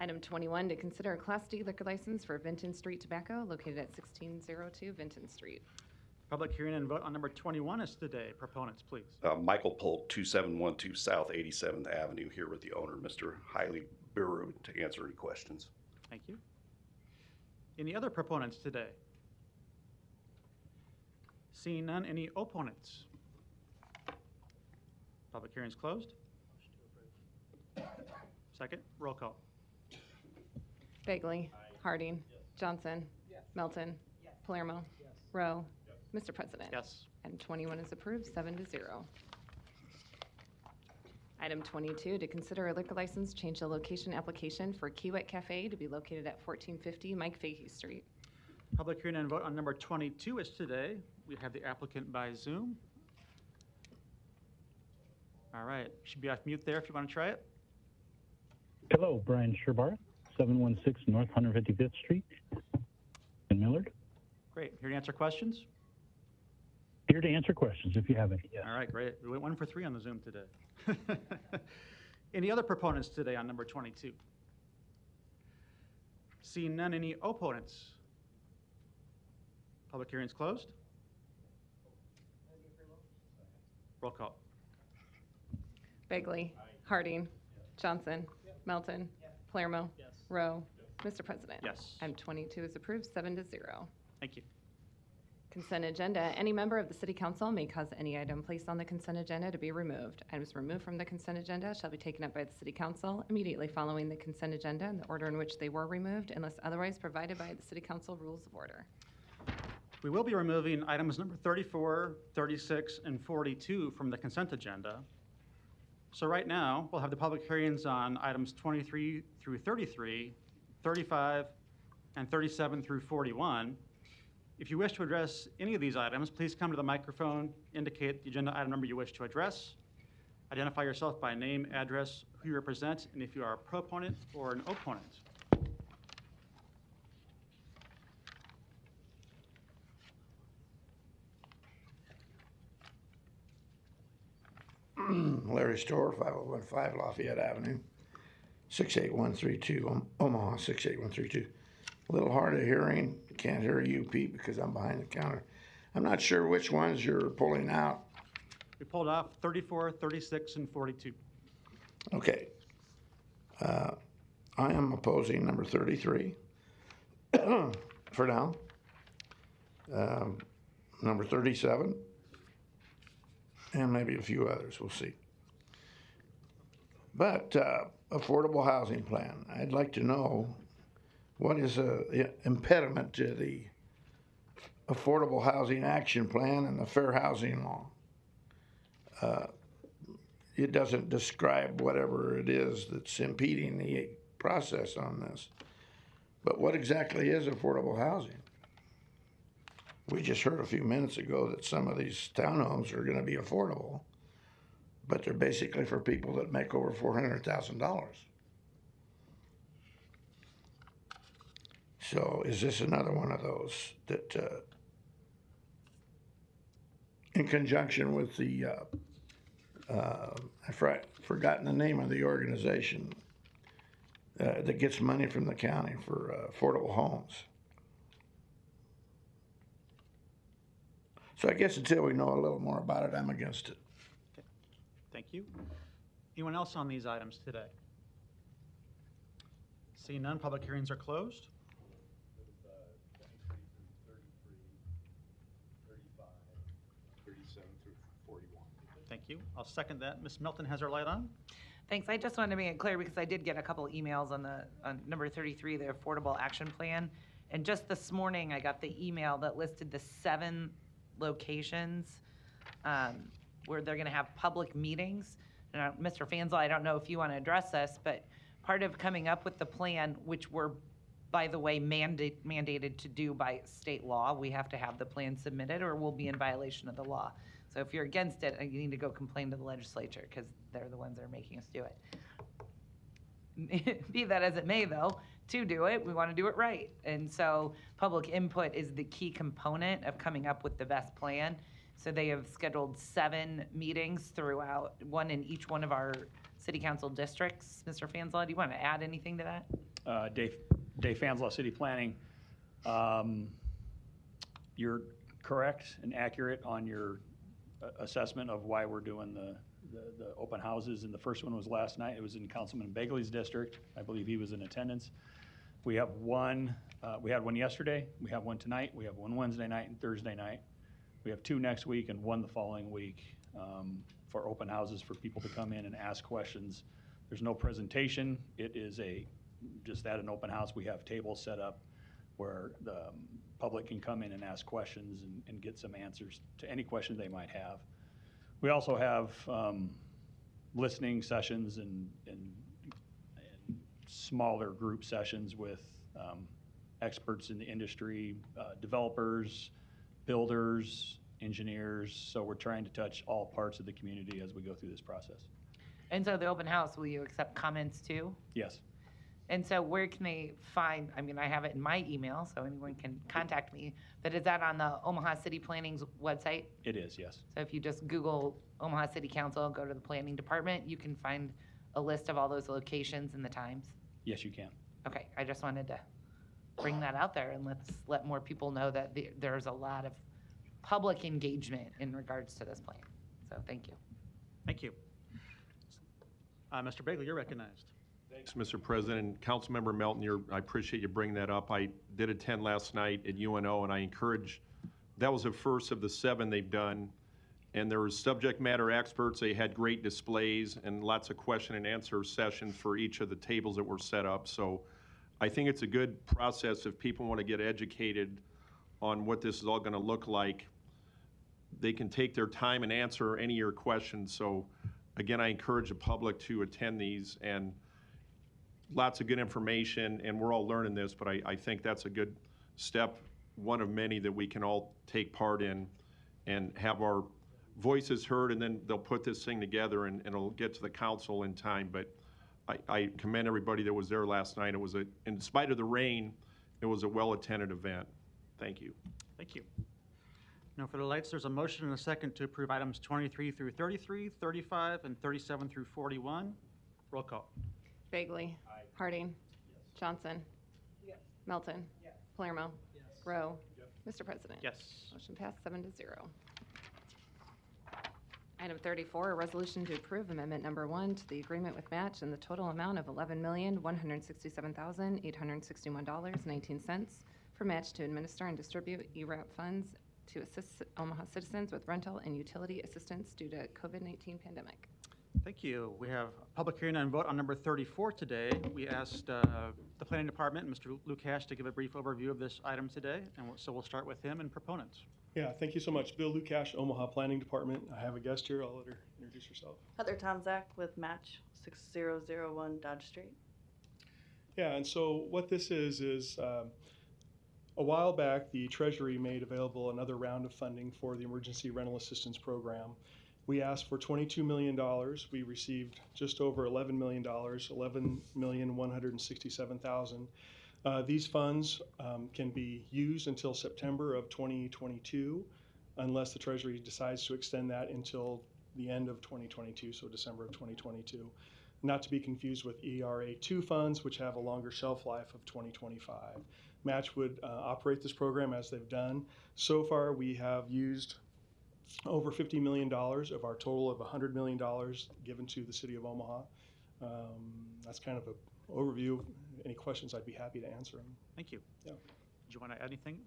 Speaker 1: Item 21, to consider a Class D liquor license for Vinton Street Tobacco located at 1602 Vinton Street.
Speaker 2: Public hearing and vote on number 21 is today. Proponents, please.
Speaker 16: Michael Polk, 2712 South 87th Avenue, here with the owner, Mr. Haile Biru, to answer any questions.
Speaker 2: Thank you. Any other proponents today? Seeing none, any opponents? Public hearing is closed. Second, roll call.
Speaker 1: Bagley. Harding. Johnson. Melton. Palermo. Rowe. Mr. President.
Speaker 2: Yes.
Speaker 1: Item 21 is approved, 7-0. Item 22, to consider a liquor license change the location application for Kiewit Cafe to be located at 1450 Mike Fahey Street.
Speaker 2: Public hearing and vote on number 22 is today. We have the applicant by Zoom. All right, should be off mute there if you want to try it.
Speaker 17: Hello, Brian Sherbar, 716 North 155th Street in Millard.
Speaker 2: Great. Here to answer questions?
Speaker 17: Here to answer questions if you have any. Yes.
Speaker 2: All right, great. We went 1 for 3 on the Zoom today. Any other proponents today on number 22? Seeing none, any opponents? Public hearing is closed. Roll call.
Speaker 1: Bagley. Harding. Johnson. Melton. Palermo. Rowe. Mr. President.
Speaker 2: Yes.
Speaker 1: Item 22 is approved, 7-0.
Speaker 2: Thank you.
Speaker 1: Consent agenda. Any member of the City Council may cause any item placed on the consent agenda to be removed. Items removed from the consent agenda shall be taken up by the City Council immediately following the consent agenda in the order in which they were removed, unless otherwise provided by the City Council Rules of Order.
Speaker 2: We will be removing items number 34, 36, and 42 from the consent agenda. So right now, we'll have the public hearings on items 23 through 33, 35, and 37 through 41. If you wish to address any of these items, please come to the microphone, indicate the agenda item number you wish to address, identify yourself by name, address, who you represent, and if you are a proponent or an opponent.
Speaker 12: Larry Store, 5015 Lafayette Avenue, 68132, Omaha, 68132. A little hard of hearing. Can't hear you, Pete, because I'm behind the counter. I'm not sure which ones you're pulling out.
Speaker 2: We pulled off 34, 36, and 42.
Speaker 12: Okay. I am opposing number 33 for now. Number 37, and maybe a few others, we'll see. But affordable housing plan, I'd like to know what is an impediment to the Affordable Housing Action Plan and the Fair Housing Law. It doesn't describe whatever it is that's impeding the process on this. But what exactly is affordable housing? We just heard a few minutes ago that some of these townhomes are gonna be affordable, but they're basically for people that make over $400,000. So is this another one of those that, in conjunction with the, I've forgotten the name of the organization that gets money from the county for affordable homes. So I guess until we know a little more about it, I'm against it.
Speaker 2: Okay. Thank you. Anyone else on these items today? Seeing none, public hearings are closed.
Speaker 4: 37 through 41.
Speaker 2: Thank you. I'll second that. Ms. Melton has her light on.
Speaker 14: Thanks. I just wanted to make it clear because I did get a couple emails on number 33, the Affordable Action Plan. And just this morning, I got the email that listed the 7 locations where they're going to have public meetings. And Mr. Fansel, I don't know if you want to address this, but part of coming up with the plan, which we're, by the way, mandated to do by state law, we have to have the plan submitted or we'll be in violation of the law. So if you're against it, you need to go complain to the legislature because they're the ones that are making us do it. Be that as it may, though, to do it, we want to do it right. And so public input is the key component of coming up with the best plan. So they have scheduled 7 meetings throughout, 1 in each one of our city council districts. Mr. Fanslaw, do you want to add anything to that?
Speaker 18: Dave Fanslaw, City Planning. You're correct and accurate on your assessment of why we're doing the open houses, and the first one was last night. It was in Councilman Begley's district. I believe he was in attendance. We have one, we had one yesterday, we have one tonight, we have one Wednesday night and Thursday night. We have 2 next week and 1 the following week for open houses for people to come in and ask questions. There's no presentation. It is just at an open house. We have tables set up where the public can come in and ask questions and get some answers to any questions they might have. We also have listening sessions and smaller group sessions with experts in the industry, developers, builders, engineers. So we're trying to touch all parts of the community as we go through this process.
Speaker 14: And so the open house, will you accept comments too?
Speaker 18: Yes.
Speaker 14: And so where can they find, I mean, I have it in my email, so anyone can contact me, but is that on the Omaha City Planning's website?
Speaker 18: It is, yes.
Speaker 14: So if you just Google Omaha City Council, go to the planning department, you can find a list of all those locations and the times?
Speaker 18: Yes, you can.
Speaker 14: Okay, I just wanted to bring that out there and let more people know that there's a lot of public engagement in regards to this plan. So thank you.
Speaker 2: Thank you. Mr. Begley, you're recognized.
Speaker 7: Thanks, Mr. President. Councilmember Melton, I appreciate you bringing that up. I did attend last night at UNO, and I encourage, that was the first of the 7 they've done. And there was subject matter experts. They had great displays and lots of question and answer sessions for each of the tables that were set up. So I think it's a good process if people want to get educated on what this is all going to look like. They can take their time and answer any of your questions. So again, I encourage the public to attend these, and lots of good information, and we're all learning this, but I think that's a good step, one of many that we can all take part in and have our voices heard, and then they'll put this thing together and it'll get to the council in time. But I commend everybody that was there last night. It was in spite of the rain, it was a well-attended event. Thank you.
Speaker 2: Thank you. Now for the lights, there's a motion and a second to approve items 23 through 33, 35, and 37 through 41. Roll call.
Speaker 1: Bagley.
Speaker 2: Aye.
Speaker 1: Harding. Johnson. Melton. Palermo. Rowe. Mr. President.
Speaker 2: Yes.
Speaker 1: Motion passed 7-0. Item 34, a resolution to approve amendment number 1 to the agreement with Match in the total amount of $11,167,861.19 for Match to administer and distribute ERAP funds to assist Omaha citizens with rental and utility assistance due to COVID-19 pandemic.
Speaker 2: Thank you. We have a public hearing and vote on number 34 today. We asked the Planning Department, Mr. Lukash, to give a brief overview of this item today, and so we'll start with him and proponents.
Speaker 19: Yeah, thank you so much. Bill Lukash, Omaha Planning Department. I have a guest here. I'll let her introduce herself.
Speaker 20: Heather Tomzak with Match 6001 Dodge Street.
Speaker 19: Yeah, and so what this is a while back, the Treasury made available another round of funding for the Emergency Rental Assistance Program. We asked for $22 million. We received just over $11 million, $11,167,000. These funds can be used until September of 2022, unless the Treasury decides to extend that until the end of 2022, so December of 2022. Not to be confused with ERA2 funds, which have a longer shelf life of 2025. Match would operate this program as they've done. So far, we have used over $50 million of our total of $100 million given to the city of Omaha. That's kind of an overview. Any questions, I'd be happy to answer them.
Speaker 2: Thank you.
Speaker 19: Yeah.
Speaker 2: Do you want to add anything?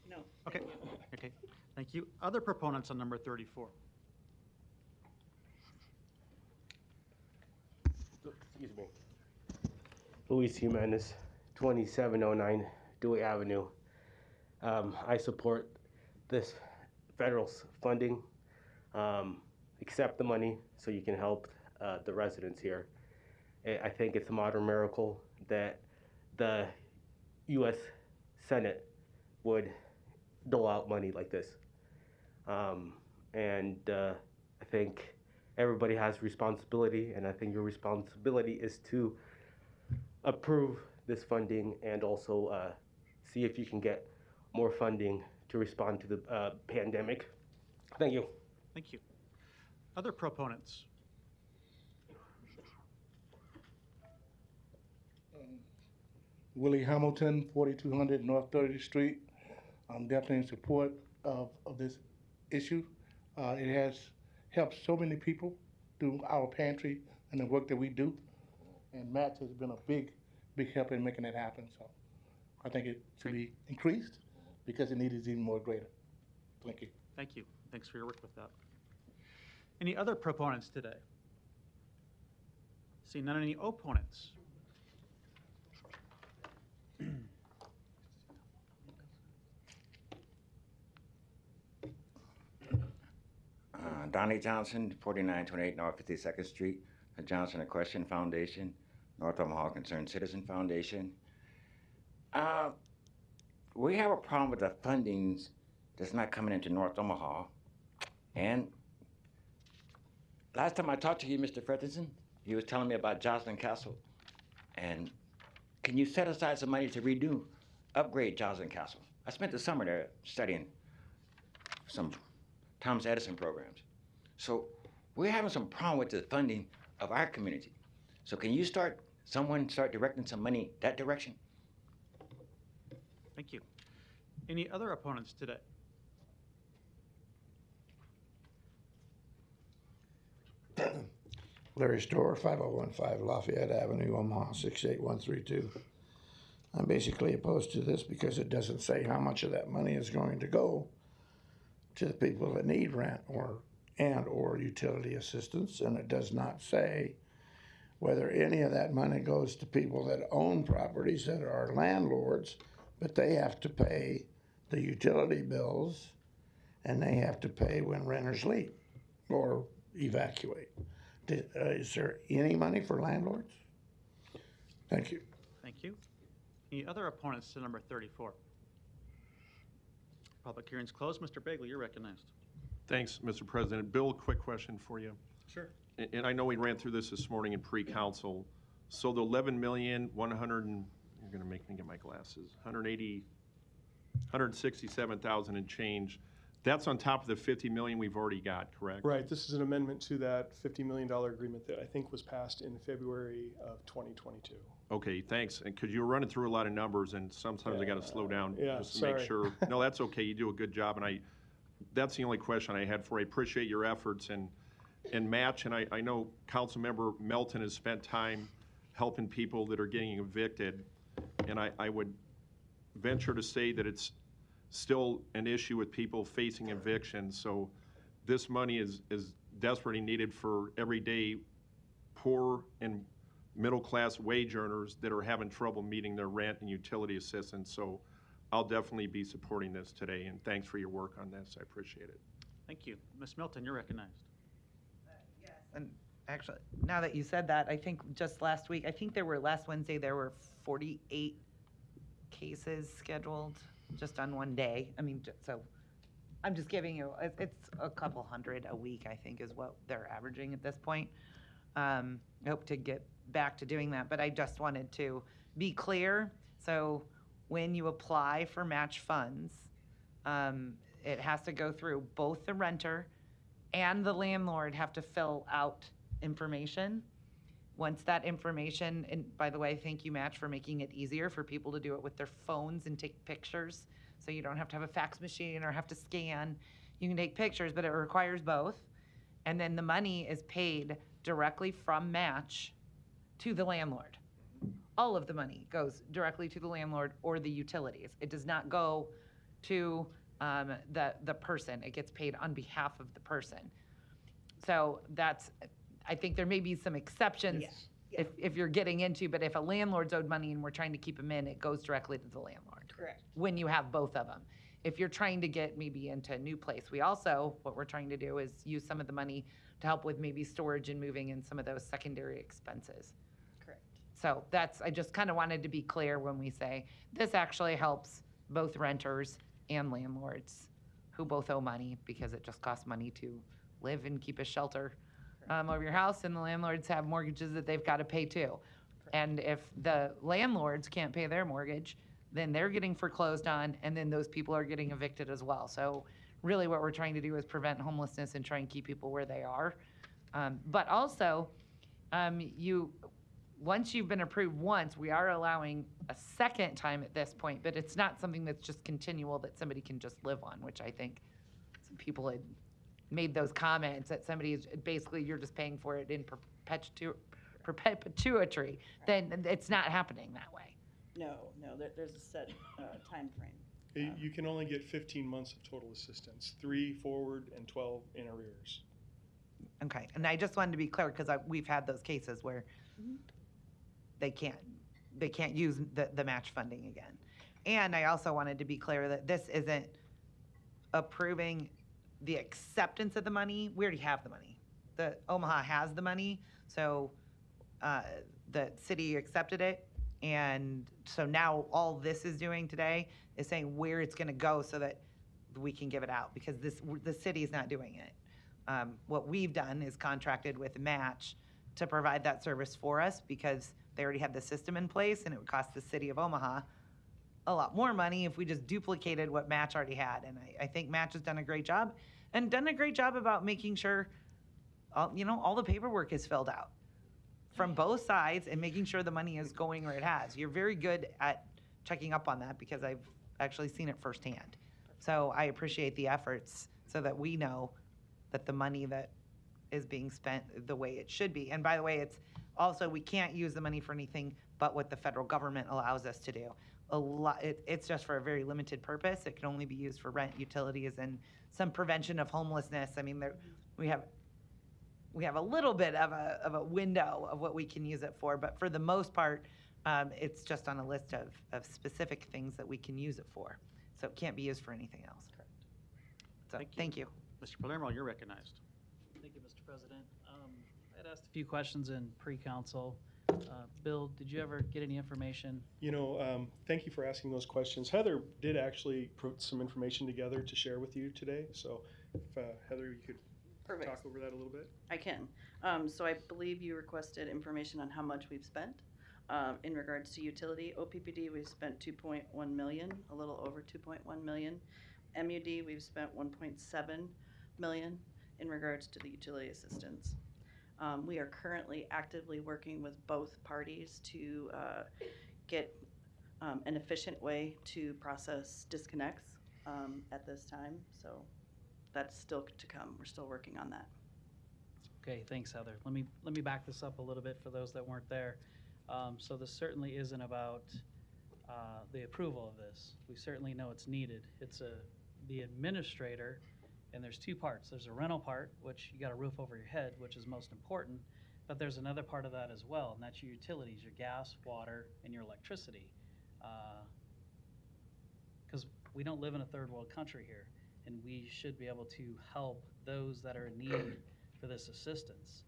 Speaker 20: No.
Speaker 2: Okay. Okay. Thank you. Other proponents on number 34.
Speaker 21: Excuse me. Luis Jimenez, 2709 Dewey Avenue. I support this federal funding. Accept the money so you can help the residents here. I think it's a modern miracle that the U.S. Senate would dole out money like this. I think everybody has responsibility, and I think your responsibility is to approve this funding and also see if you can get more funding to respond to the pandemic. Thank you.
Speaker 2: Thank you. Other proponents?
Speaker 22: Willie Hamilton, 4200 North 30th Street. I'm definitely in support of this issue. It has helped so many people through our pantry and the work that we do. And Matt has been a big help in making that happen. So I think it should be increased because the need is even more greater. Thank you.
Speaker 2: Thank you. Thanks for your work with that. Any other proponents today? Seeing none, any opponents?
Speaker 23: Donnie Johnson, 4928 North 52nd Street, the Johnson Equestrian Foundation, North Omaha Concerned Citizen Foundation. We have a problem with the fundings that's not coming into North Omaha. And last time I talked to you, Mr. Fredrickson, you was telling me about Jocelyn Castle. And can you set aside some money to upgrade Jocelyn Castle? I spent the summer there studying some Thomas Edison programs. So we're having some problem with the funding of our community. So can you someone start directing some money that direction?
Speaker 2: Thank you. Any other opponents today?
Speaker 12: Larry Storr, 5015 Lafayette Avenue, Omaha, 68132. I'm basically opposed to this because it doesn't say how much of that money is going to go to the people that need rent or utility assistance, and it does not say whether any of that money goes to people that own properties that are landlords, but they have to pay the utility bills and they have to pay when renters leave or evacuate. Is there any money for landlords? Thank you.
Speaker 2: Thank you. Any other opponents to number 34? Public hearing's closed. Mr. Bagley, you're recognized.
Speaker 7: Thanks, Mr. President. Bill, quick question for you.
Speaker 19: Sure.
Speaker 7: And I know we ran through this morning in pre-council. So the 11,100 and you're going to make me get my glasses. 167,000 and change. That's on top of the 50 million we've already got, correct?
Speaker 19: Right. This is an amendment to that $50 million agreement that I think was passed in February of 2022.
Speaker 7: Okay, thanks. And because you were running through a lot of numbers, and sometimes I got to slow down just to make sure. No, that's okay. You do a good job, and that's the only question I had for you. I appreciate your efforts and Match. And I know Councilmember Melton has spent time helping people that are getting evicted, and I would venture to say that it's still an issue with people facing eviction. So this money is desperately needed for everyday poor and middle-class wage earners that are having trouble meeting their rent and utility assistance. So I'll definitely be supporting this today, and thanks for your work on this. I appreciate it.
Speaker 2: Thank you. Ms. Milton, you're recognized.
Speaker 14: And actually, now that you said that, I think just last week, I think last Wednesday, there were 48 cases scheduled just on one day. I mean, so I'm just giving you, it's a couple hundred a week, I think, is what they're averaging at this point. I hope to get back to doing that, but I just wanted to be clear. So when you apply for match funds, it has to go through both the renter and the landlord have to fill out information. Once that information, and by the way, thank you, Match, for making it easier for people to do it with their phones and take pictures. So you don't have to have a fax machine or have to scan. You can take pictures, but it requires both. And then the money is paid directly from Match to the landlord. All of the money goes directly to the landlord or the utilities. It does not go to the person. It gets paid on behalf of the person. So that's, I think there may be some exceptions if you're getting into, but if a landlord's owed money and we're trying to keep them in, it goes directly to the landlord.
Speaker 20: Correct.
Speaker 14: When you have both of them. If you're trying to get maybe into a new place, we also, what we're trying to do is use some of the money to help with maybe storage and moving and some of those secondary expenses.
Speaker 20: Correct.
Speaker 14: So that's, I just kind of wanted to be clear when we say, this actually helps both renters and landlords who both owe money because it just costs money to live and keep a shelter over your house, and the landlords have mortgages that they've got to pay too. And if the landlords can't pay their mortgage, then they're getting foreclosed on, and then those people are getting evicted as well. So really what we're trying to do is prevent homelessness and try and keep people where they are. But also, once you've been approved once, we are allowing a second time at this point, but it's not something that's just continual that somebody can just live on, which I think some people had made those comments that somebody is basically, you're just paying for it in perpetuity. Then it's not happening that way.
Speaker 20: No, there's a set time frame.
Speaker 19: You can only get 15 months of total assistance, 3 forward and 12 in arrears.
Speaker 14: Okay, and I just wanted to be clear because we've had those cases where they can't use the match funding again. And I also wanted to be clear that this isn't approving the acceptance of the money. We already have the money. The Omaha has the money, so the city accepted it. And so now all this is doing today is saying where it's going to go so that we can give it out, because the city is not doing it. What we've done is contracted with Match to provide that service for us because they already have the system in place, and it would cost the city of Omaha a lot more money if we just duplicated what Match already had. And I think Match has done a great job about making sure all the paperwork is filled out from both sides and making sure the money is going where it has. You're very good at checking up on that because I've actually seen it firsthand. So I appreciate the efforts so that we know that the money that is being spent the way it should be. And by the way, it's also, we can't use the money for anything but what the federal government allows us to do. It's just for a very limited purpose. It can only be used for rent, utilities, and some prevention of homelessness. I mean, we have a little bit of a window of what we can use it for, but for the most part, it's just on a list of specific things that we can use it for. So it can't be used for anything else. Correct. So thank you.
Speaker 2: Mr. Palermo, you're recognized.
Speaker 6: Thank you, Mr. President. I had asked a few questions in pre-council. Bill, did you ever get any information?
Speaker 19: Thank you for asking those questions. Heather did actually put some information together to share with you today. So if Heather, you could talk over that a little bit.
Speaker 20: I can. So I believe you requested information on how much we've spent. In regards to utility, OPPD, we've spent 2.1 million, a little over 2.1 million. MUD, we've spent 1.7 million in regards to the utility assistance. We are currently actively working with both parties to get an efficient way to process disconnects at this time. So that's still to come. We're still working on that.
Speaker 6: Okay, thanks, Heather. Let me back this up a little bit for those that weren't there. So this certainly isn't about the approval of this. We certainly know it's needed. It's the administrator And there's two parts. There's a rental part, which you got a roof over your head, which is most important, but there's another part of that as well, and that's your utilities, your gas, water, and your electricity. Because we don't live in a third world country here, and we should be able to help those that are in need for this assistance.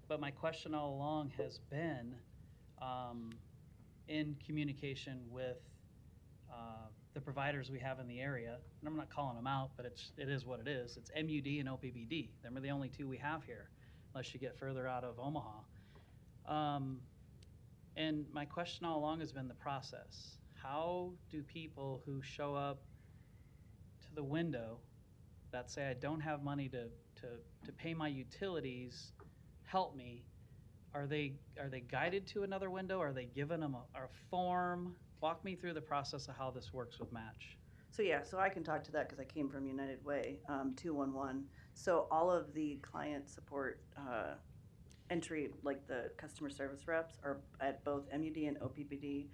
Speaker 6: But my question all along has been in communication with the providers we have in the area, and I'm not calling them out, but it is what it is. It's MUD and OPBD. They're the only two we have here, unless you get further out of Omaha. And my question all along has been the process. How do people who show up to the window that say, I don't have money to pay my utilities, help me? Are they guided to another window? Are they given them a form? Walk me through the process of how this works with Match.
Speaker 20: So yeah, so I can talk to that because I came from United Way 211. So all of the client support entry, like the customer service reps, are at both MUD and OPPD,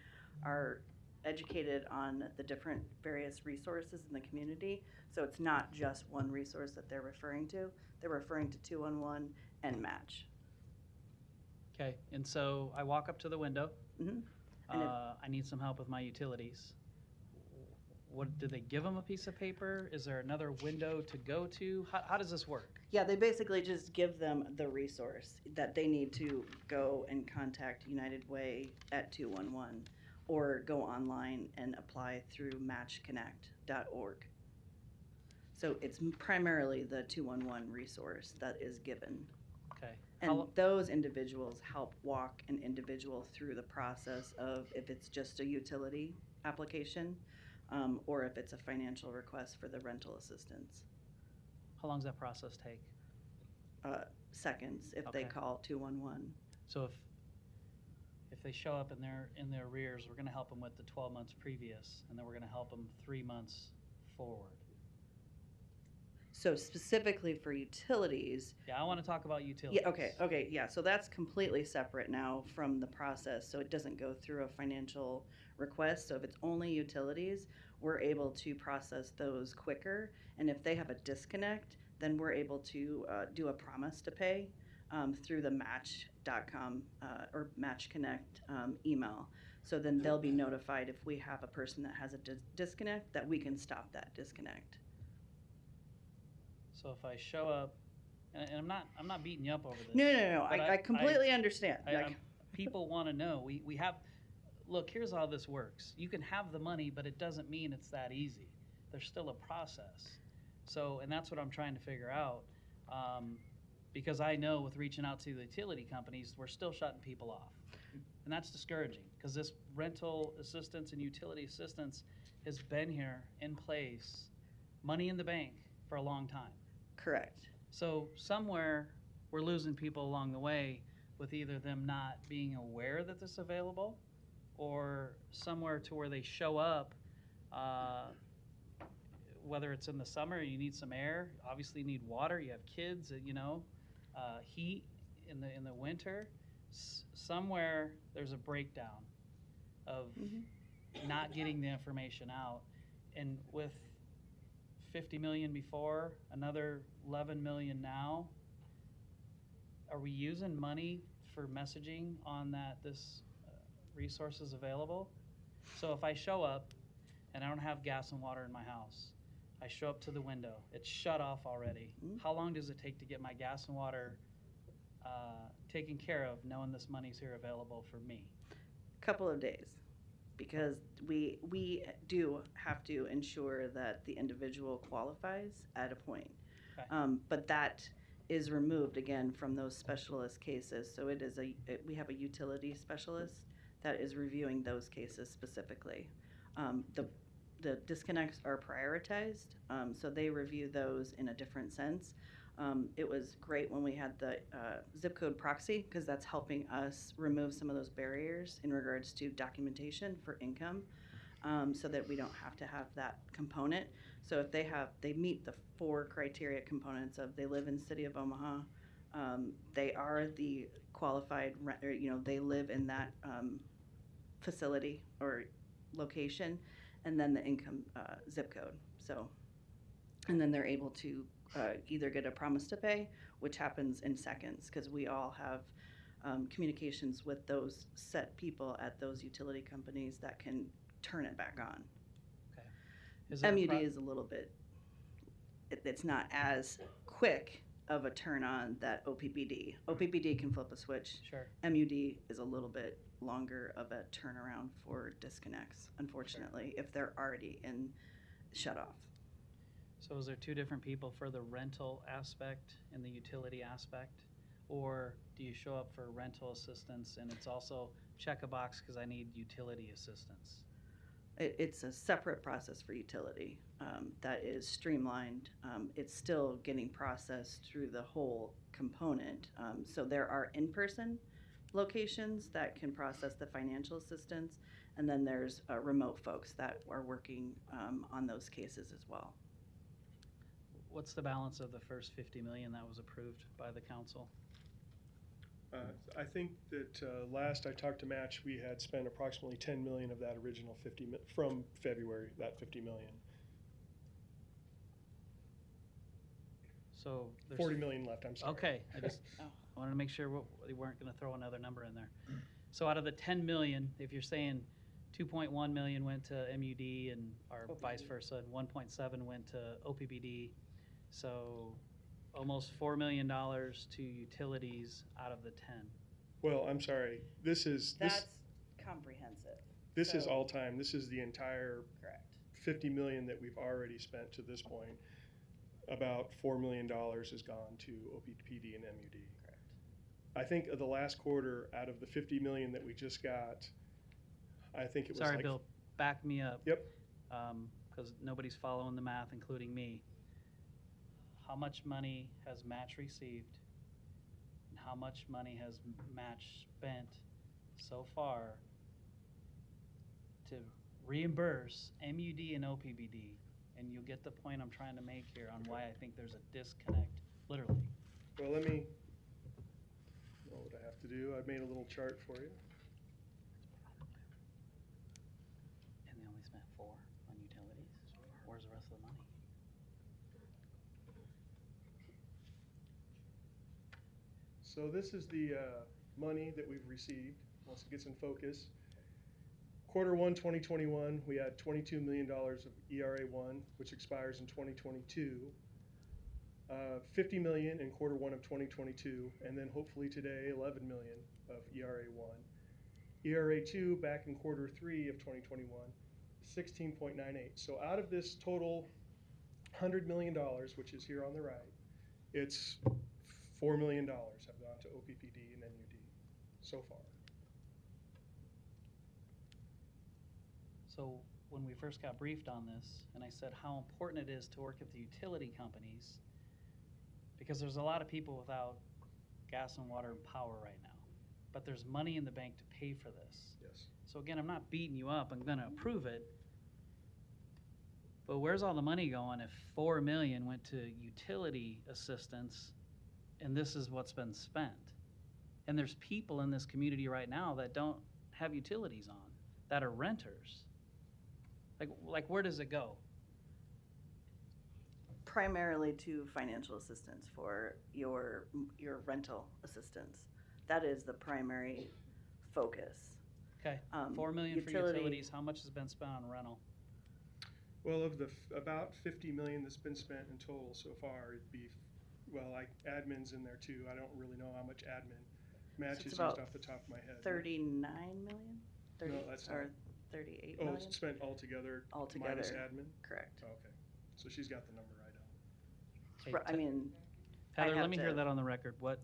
Speaker 20: are educated on the different various resources in the community. So it's not just one resource that they're referring to. They're referring to 211 and Match.
Speaker 6: Okay, and so I walk up to the window.
Speaker 20: Mm-hmm.
Speaker 6: I need some help with my utilities. What do they give them a piece of paper? Is there another window to go to? How does this work?
Speaker 20: Yeah, they basically just give them the resource that they need to go and contact United Way at 211 or go online and apply through matchconnect.org. So it's primarily the 211 resource that is given.
Speaker 6: Okay.
Speaker 20: And those individuals help walk an individual through the process of if it's just a utility application or if it's a financial request for the rental assistance.
Speaker 6: How long does that process take?
Speaker 20: Seconds if they call 211.
Speaker 6: So if they show up in their arrears, we're going to help them with the 12 months previous, and then we're going to help them 3 months forward.
Speaker 20: So specifically for utilities.
Speaker 6: Yeah, I want to talk about utilities.
Speaker 20: Yeah, okay, yeah. So that's completely separate now from the process. So it doesn't go through a financial request. So if it's only utilities, we're able to process those quicker. And if they have a disconnect, then we're able to do a promise to pay through the match.com or Match Connect email. So then they'll be notified if we have a person that has a disconnect that we can stop that disconnect.
Speaker 6: So if I show up, and I'm not beating you up over this.
Speaker 20: No. I completely understand.
Speaker 6: People want to know. We have. Look, here's how this works. You can have the money, but it doesn't mean it's that easy. There's still a process. So, and that's what I'm trying to figure out. Because I know with reaching out to the utility companies, we're still shutting people off. And that's discouraging because this rental assistance and utility assistance has been here in place, money in the bank, for a long time.
Speaker 20: Correct.
Speaker 6: So somewhere we're losing people along the way with either them not being aware that this is available or somewhere to where they show up, whether it's in the summer, you need some air, obviously you need water, you have kids, heat in the winter. Somewhere there's a breakdown of not getting the information out. And with 50 million before, another 11 million now. Are we using money for messaging on that this resource is available? So if I show up and I don't have gas and water in my house, I show up to the window, it's shut off already. How long does it take to get my gas and water taken care of, knowing this money's here available for me?
Speaker 20: Couple of days. Because we do have to ensure that the individual qualifies at a point. Okay. But that is removed again from those specialist cases. So we have a utility specialist that is reviewing those cases specifically. The disconnects are prioritized, so they review those in a different sense. It was great when we had the zip code proxy because that's helping us remove some of those barriers in regards to documentation for income so that we don't have to have that component. So if they meet the 4 criteria components of they live in the city of Omaha, they are the qualified, they live in that facility or location, and then the income zip code. So And then they're able to either get a promise to pay, which happens in seconds, because we all have communications with those set people at those utility companies that can turn it back on.
Speaker 6: Okay. Is there a
Speaker 20: MUD is a little bit, it's not as quick of a turn on that OPPD. OPPD can flip a switch.
Speaker 6: Sure.
Speaker 20: MUD is a little bit longer of a turnaround for disconnects, unfortunately, if they're already in shut off.
Speaker 6: So is there two different people for the rental aspect and the utility aspect? Or do you show up for rental assistance and it's also check a box because I need utility assistance?
Speaker 20: It's a separate process for utility that is streamlined. It's still getting processed through the whole component. So there are in-person locations that can process the financial assistance, and then there's remote folks that are working on those cases as well.
Speaker 6: What's the balance of the first 50 million that was approved by the council?
Speaker 19: I think that last I talked to Match, we had spent approximately 10 million of that original 50 from February, that 50 million.
Speaker 6: So there's
Speaker 19: 40 million left, I'm sorry.
Speaker 6: Okay, I just wanted to make sure we weren't going to throw another number in there. So out of the 10 million, if you're saying 2.1 million went to MUD and or
Speaker 20: OPPD.
Speaker 6: vice versa, and 1.7 went to OPPD, so almost $4 million to utilities out of the 10.
Speaker 19: Well, I'm sorry.
Speaker 20: That's comprehensive.
Speaker 19: This is
Speaker 20: So-
Speaker 19: all time. This is the entire
Speaker 20: Correct.
Speaker 19: 50 million that we've already spent to this point. About $4 million has gone to OPPD and MUD.
Speaker 20: Correct.
Speaker 19: I think of the last quarter, out of the 50 million that we just got, I think it was
Speaker 6: Sorry,
Speaker 19: like,
Speaker 6: Bill, back me up.
Speaker 19: Yep.
Speaker 6: Because nobody's following the math, including me. How much money has Match received? And how much money has Match spent so far to reimburse MUD and OPBD? And you'll get the point I'm trying to make here on why I think there's a disconnect, literally.
Speaker 19: well, let me, what would I have to do? I made a little chart for you.
Speaker 6: And they only spent 4 on utilities. Where's the rest of the money?
Speaker 19: So this is the money that we've received, once it gets in focus. Quarter 1, 2021, we had $22 million of ERA1, which expires in 2022. 50 million in quarter 1 of 2022, and then hopefully today, 11 million of ERA1. ERA2 back in quarter 3 of 2021, 16.98. So out of this total $100 million, which is here on the right, it's $4 million have gone to OPPD and MUD so far.
Speaker 6: So when we first got briefed on this, and I said how important it is to work with the utility companies, because there's a lot of people without gas and water and power right now, but there's money in the bank to pay for this.
Speaker 19: Yes.
Speaker 6: So again, I'm not beating you up, I'm gonna approve it, but where's all the money going if 4 million went to utility assistance and this is what's been spent? And there's people in this community right now that don't have utilities on, that are renters. Like where does it go?
Speaker 20: Primarily to financial assistance for your rental assistance. That is the primary focus.
Speaker 6: Okay, 4 million for utilities, how much has been spent on rental?
Speaker 19: Well, of the about 50 million that's been spent in total so far, it'd be, well, like admin's in there too. I don't really know how much admin matches used
Speaker 20: about
Speaker 19: off the top of my head.
Speaker 20: 39 million? 30,
Speaker 19: No, that's not.
Speaker 20: or 38
Speaker 19: Oh,
Speaker 20: million?
Speaker 19: it's spent altogether,
Speaker 20: Altogether,
Speaker 19: minus admin?
Speaker 20: correct.
Speaker 19: Oh, okay, so she's got the number right on.
Speaker 6: Hey,
Speaker 20: I mean,
Speaker 6: Heather,
Speaker 20: I have
Speaker 6: let me hear
Speaker 20: to-
Speaker 6: that on the record. What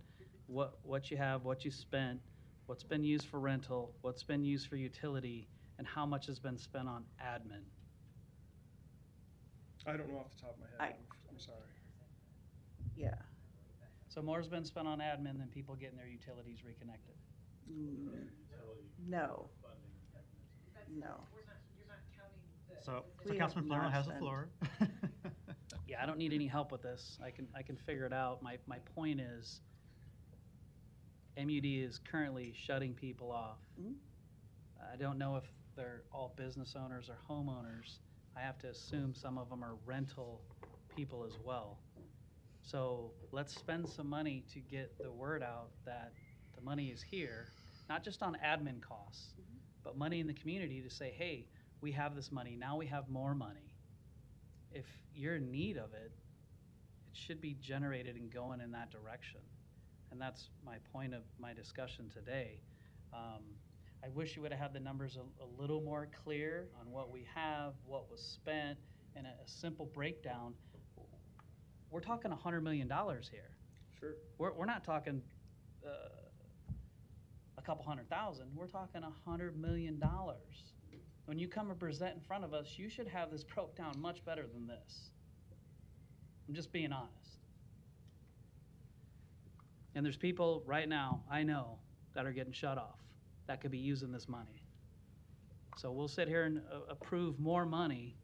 Speaker 6: you have, what you spent, what's been used for rental, what's been used for utility, and how much has been spent on admin?
Speaker 19: I don't know off the top of my head, I'm sorry.
Speaker 20: Yeah.
Speaker 6: So more's been spent on admin than people getting their utilities reconnected?
Speaker 20: No. No.
Speaker 2: So
Speaker 20: We have
Speaker 2: Councilman Palermo
Speaker 20: not
Speaker 2: has the
Speaker 20: spent-
Speaker 2: floor.
Speaker 6: Yeah, I don't need any help with this. I can figure it out. My point is, MUD is currently shutting people off.
Speaker 20: Mhm.
Speaker 6: I don't know if they're all business owners or homeowners. I have to assume some of them are rental people as well. So let's spend some money to get the word out that the money is here, not just on admin costs, but money in the community to say, hey, we have this money, now we have more money. If you're in need of it, it should be generated and going in that direction. And that's my point of my discussion today. I wish you would have had the numbers a little more clear on what we have, what was spent, and a simple breakdown. We're talking $100 million here.
Speaker 19: Sure.
Speaker 6: We're not talking a couple $100,000. We're talking $100 million. When you come and present in front of us, you should have this broke down much better than this. I'm just being honest. And there's people right now, I know, that are getting shut off that could be using this money. So we'll sit here and approve more money,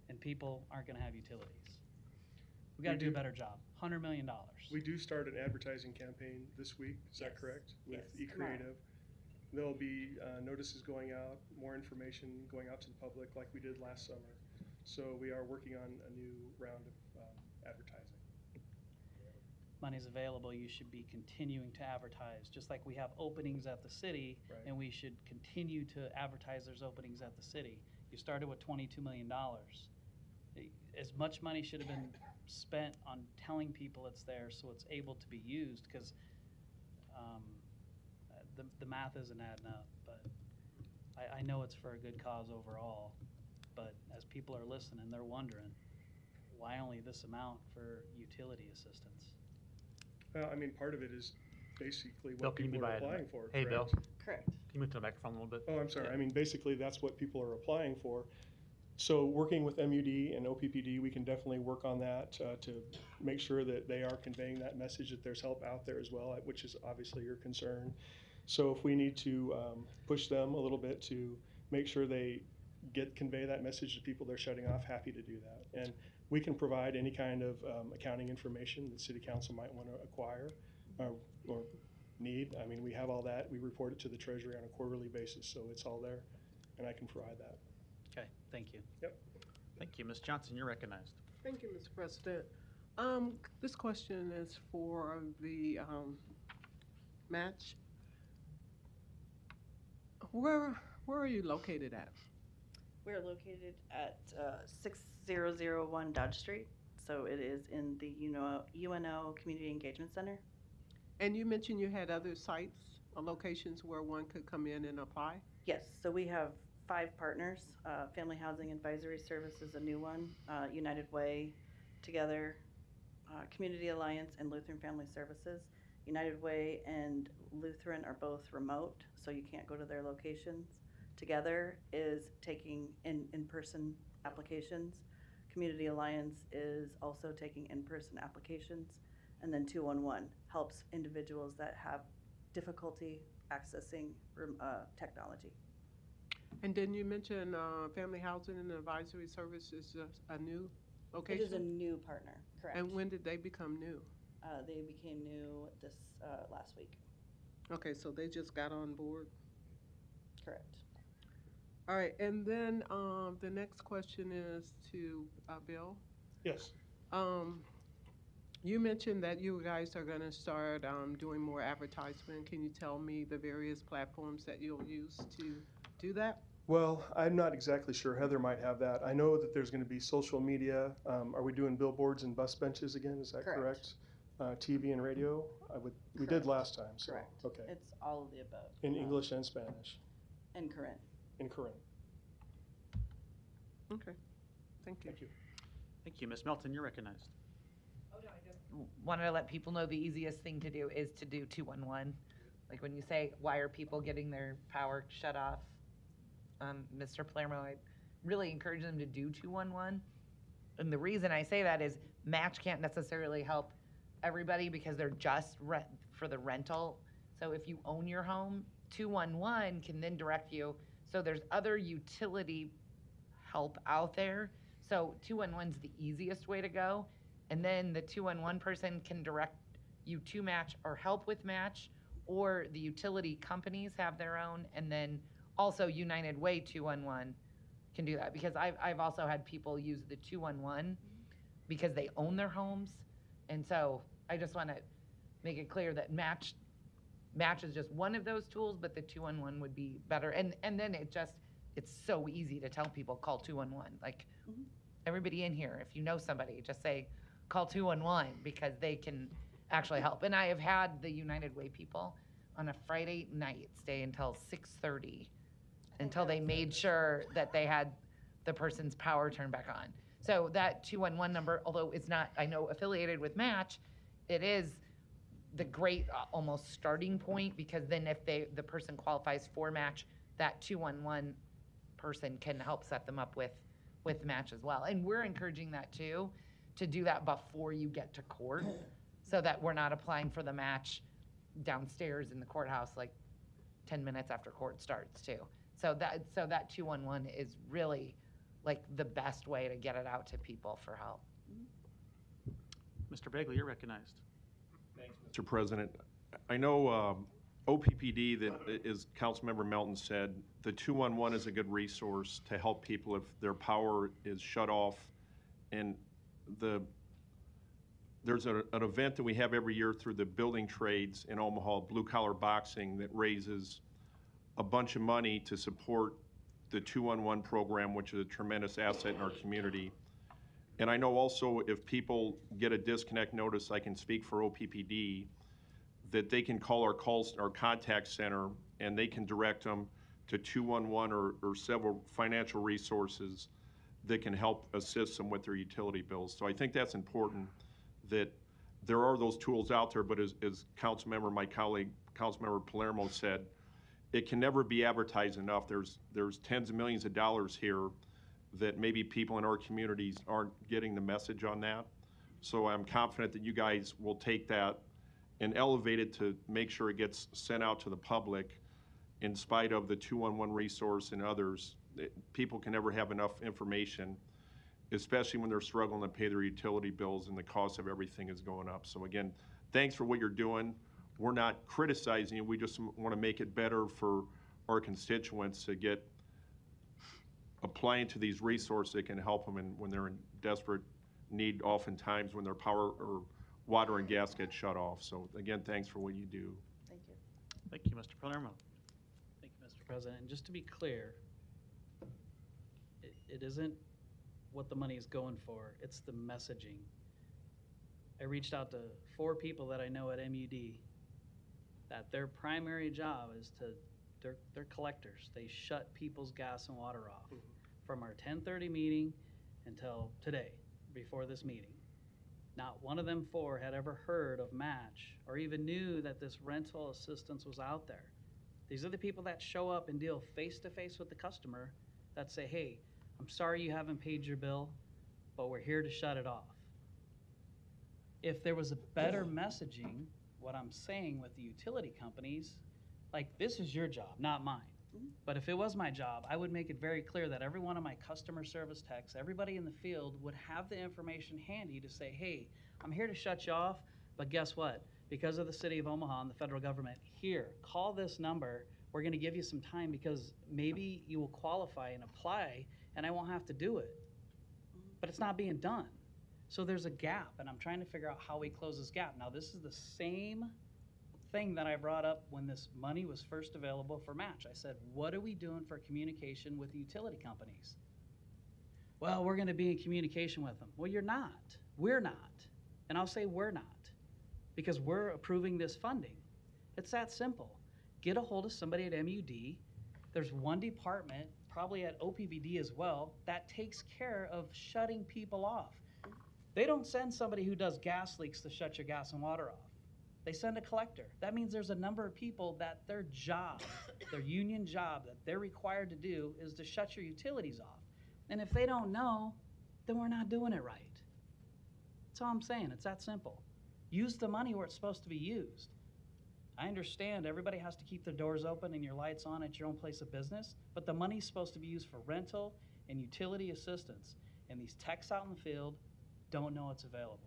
Speaker 6: and people aren't going to have utilities. We got to do a better job. $100 million.
Speaker 19: We do start an advertising campaign this week, is that correct? With eCreative. There'll be notices going out, more information going out to the public like we did last summer. So we are working on a new round of advertising.
Speaker 6: Money's available, you should be continuing to advertise, just like we have openings at the city, and we should continue to advertise there's openings at the city. You started with $22 million. As much money should have been spent on telling people it's there so it's able to be used, because the math isn't adding up. But I know it's for a good cause overall, but as people are listening, they're wondering, why only this amount for utility assistance?
Speaker 19: I mean, part of it is basically
Speaker 2: Bill,
Speaker 19: what
Speaker 2: can you
Speaker 19: people
Speaker 2: be
Speaker 19: are
Speaker 2: by-
Speaker 19: applying for.
Speaker 2: Hey, Bill.
Speaker 19: correct?
Speaker 20: Correct.
Speaker 2: Can you move to the microphone a little bit?
Speaker 19: Oh, I'm sorry.
Speaker 2: Yeah.
Speaker 19: I mean, basically, that's what people are applying for. So working with MUD and OPPD, we can definitely work on that to make sure that they are conveying that message, that there's help out there as well, which is obviously your concern. So if we need to push them a little bit to make sure they convey that message to people they're shutting off, happy to do that. And we can provide any kind of accounting information that City Council might want to acquire or need. I mean, we have all that. We report it to the Treasury on a quarterly basis, so it's all there, and I can provide that.
Speaker 6: Okay, thank you.
Speaker 19: Yep.
Speaker 2: Thank you. Ms. Johnson, you're recognized.
Speaker 8: Thank you, Mr. President. This question is for the match. Where are you located at?
Speaker 20: We're located at 6001 Dodge Street. So it is in the UNO Community Engagement Center.
Speaker 8: And you mentioned you had other sites or locations where one could come in and apply?
Speaker 20: Yes, so we have 5 partners. Family Housing Advisory Service is a new one. United Way, Together, Community Alliance, and Lutheran Family Services. United Way and Lutheran are both remote, so you can't go to their locations. Together is taking in-person applications. Community Alliance is also taking in-person applications. And then 211 helps individuals that have difficulty accessing technology.
Speaker 8: And then you mentioned Family Housing and Advisory Service is a new location?
Speaker 20: It is a new partner, correct.
Speaker 8: And when did they become new?
Speaker 20: They became new this last week.
Speaker 8: Okay, so they just got on board?
Speaker 20: Correct.
Speaker 8: All right, and then the next question is to Bill.
Speaker 19: Yes.
Speaker 8: You mentioned that you guys are going to start doing more advertisement. Can you tell me the various platforms that you'll use to do that?
Speaker 19: Well, I'm not exactly sure. Heather might have that. I know that there's going to be social media. Are we doing billboards and bus benches again? Is that correct? TV and radio? We did last time. So,
Speaker 20: correct.
Speaker 19: Okay.
Speaker 20: It's all of the above.
Speaker 19: In English and Spanish.
Speaker 20: And current.
Speaker 19: In current.
Speaker 8: Okay. Thank you.
Speaker 19: Thank you.
Speaker 2: Thank you. Ms. Melton, you're recognized.
Speaker 14: Wanted to let people know the easiest thing to do is to do 211. Like when you say, why are people getting their power shut off? Mr. Palermo, I really encourage them to do 211. And the reason I say that is match can't necessarily help everybody because they're just for the rental. So if you own your home, 211 can then direct you. So there's other utility help out there. So 211 is the easiest way to go. And then the 211 person can direct you to match or help with match, or the utility companies have their own. And then also United Way 211 can do that. Because I've also had people use the 211 because they own their homes. And so I just want to make it clear that match is just one of those tools, but the 211 would be better. And then it's so easy to tell people, call 211. Like, everybody in here, if you know somebody, just say, call 211, because they can actually help. And I have had the United Way people on a Friday night stay until 6:30 until they made sure that they had the person's power turned back on. So that 211 number, although it's not, I know, affiliated with Match, it is the great almost starting point, because then if the person qualifies for Match, that 211 person can help set them up with Match as well. And we're encouraging that too, to do that before you get to court, so that we're not applying for the Match downstairs in the courthouse like 10 minutes after court starts too. So that 211 is really like the best way to get it out to people for help.
Speaker 2: Mr. Bagley, you're recognized.
Speaker 7: Thanks, Mr. President. I know OPPD, that, as Councilmember Melton said, the 211 is a good resource to help people if their power is shut off. And there's an event that we have every year through the building trades in Omaha, Blue Collar Boxing, that raises a bunch of money to support the 211 program, which is a tremendous asset in our community. And I know also if people get a disconnect notice, I can speak for OPPD, that they can call our contact center, and they can direct them to 211 or several financial resources that can help assist them with their utility bills. So I think that's important, that there are those tools out there, but as Councilmember, my colleague, Councilmember Palermo said, it can never be advertised enough. There's tens of millions of dollars here that maybe people in our communities aren't getting the message on that. So I'm confident that you guys will take that and elevate it to make sure it gets sent out to the public. In spite of the 211 resource and others, people can never have enough information, especially when they're struggling to pay their utility bills and the cost of everything is going up. So again, thanks for what you're doing. We're not criticizing you. We just want to make it better for our constituents to get applying to these resources that can help them when they're in desperate need, oftentimes when their power or water and gas get shut off. So again, thanks for what you do.
Speaker 20: Thank you.
Speaker 2: Thank you, Mr. Palermo.
Speaker 6: Thank you, Mr. President. And just to be clear, it isn't what the money is going for, it's the messaging. I reached out to 4 people that I know at MUD that their primary job is they're collectors. They shut people's gas and water off from our 10:30 meeting until today, before this meeting. Not one of them 4 had ever heard of Match or even knew that this rental assistance was out there. These are the people that show up and deal face-to-face with the customer that say, hey, I'm sorry you haven't paid your bill, but we're here to shut it off. If there was a better messaging, what I'm saying with the utility companies, like, this is your job, not mine. But if it was my job, I would make it very clear that every one of my customer service techs, everybody in the field would have the information handy to say, hey, I'm here to shut you off, but guess what? Because of the city of Omaha and the federal government, here, call this number. We're going to give you some time because maybe you will qualify and apply and I won't have to do it. But it's not being done. So there's a gap, and I'm trying to figure out how we close this gap. Now, this is the same thing that I brought up when this money was first available for Match. I said, what are we doing for communication with the utility companies? Well, we're going to be in communication with them. Well, you're not. We're not. And I'll say we're not, because we're approving this funding. It's that simple. Get a hold of somebody at MUD. There's one department, probably at OPVD as well, that takes care of shutting people off. They don't send somebody who does gas leaks to shut your gas and water off. They send a collector. That means there's a number of people that their job, their union job that they're required to do is to shut your utilities off. And if they don't know, then we're not doing it right. That's all I'm saying. It's that simple. Use the money where it's supposed to be used. I understand everybody has to keep their doors open and your lights on at your own place of business, but the money's supposed to be used for rental and utility assistance. And these techs out in the field don't know it's available.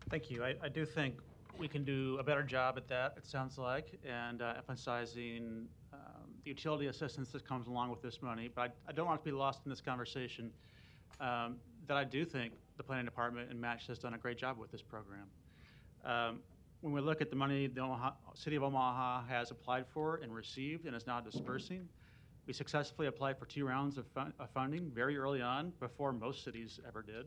Speaker 2: Thank you. I do think we can do a better job at that, it sounds like, and emphasizing utility assistance that comes along with this money, but I don't want it to be lost in this conversation that I do think the planning department and Match has done a great job with this program. When we look at the money the City of Omaha has applied for and received and is now dispersing, we successfully applied for 2 rounds of funding very early on, before most cities ever did.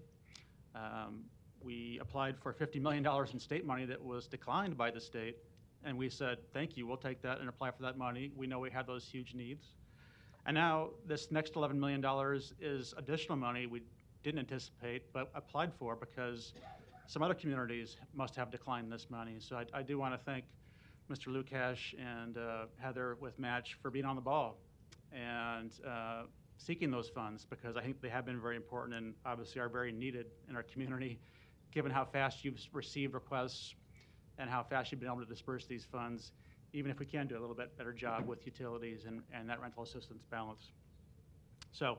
Speaker 2: We applied for $50 million in state money that was declined by the state, and we said, thank you, we'll take that and apply for that money. We know we have those huge needs. And now this next $11 million is additional money we didn't anticipate but applied for because some other communities must have declined this money. So I do want to thank Mr. Lukash and Heather with Match for being on the ball and seeking those funds, because I think they have been very important and obviously are very needed in our community, given how fast you've received requests and how fast you've been able to disperse these funds, even if we can do a little bit better job with utilities and that rental assistance balance. So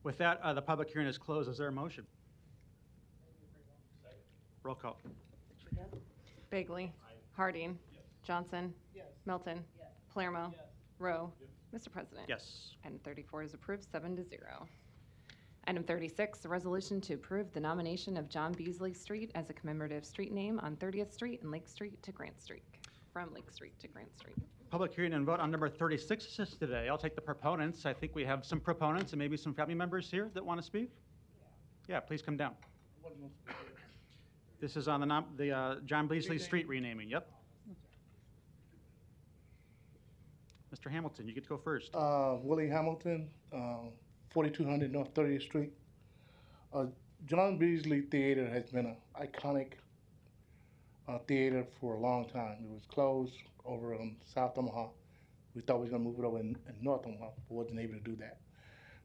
Speaker 2: with that, the public hearing is closed. Is there a motion? Roll call.
Speaker 1: Bagley. Harding. Johnson. Milton. Palermo. Rowe. Mr. President.
Speaker 2: Yes.
Speaker 1: Item 34 is approved, 7-0. Item 36, a resolution to approve the nomination of John Beasley Street as a commemorative street name on 30th Street and Lake Street to Grant Street, from Lake Street to Grant Street.
Speaker 2: Public hearing and vote on number 36 is today. I'll take the proponents. I think we have some proponents and maybe some family members here that want to speak. Yeah, please come down. This is on the John Beasley Street renaming. Yep. Mr. Hamilton, you get to go first.
Speaker 22: Willie Hamilton, 4200 North 30th Street. John Beasley Theater has been an iconic theater for a long time. It was closed over in South Omaha. We thought we were going to move it over in North Omaha, but wasn't able to do that.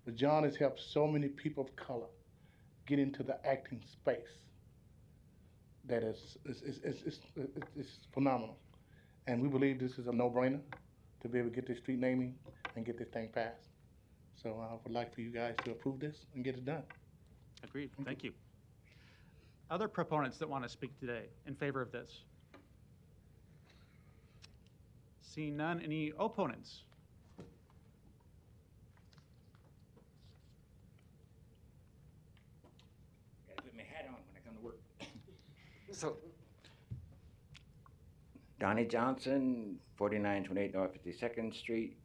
Speaker 22: But John has helped so many people of color get into the acting space that is phenomenal. And we believe this is a no-brainer to be able to get this street naming and get this thing passed. So I would like for you guys to approve this and get it done.
Speaker 2: Agreed. Thank you. Other proponents that want to speak today in favor of this? Seeing none, any opponents?
Speaker 23: Gotta put my hat on when I come to work. So, Donnie Johnson, 4928 North 52nd Street,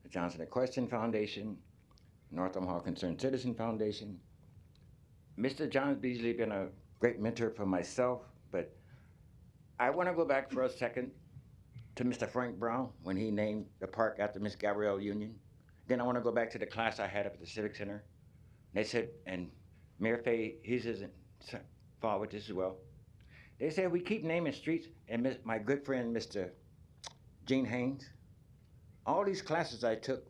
Speaker 23: the Johnson Equestrian Foundation, North Omaha Concerned Citizen Foundation. Mr. John Beasley been a great mentor for myself, but I want to go back for a second to Mr. Frank Brown when he named the park after Miss Gabrielle Union. Then I want to go back to the class I had up at the Civic Center. They said, and Mayor Fay, he's involved with this as well. They said we keep naming streets, and my good friend, Mr. Gene Haynes, all these classes I took,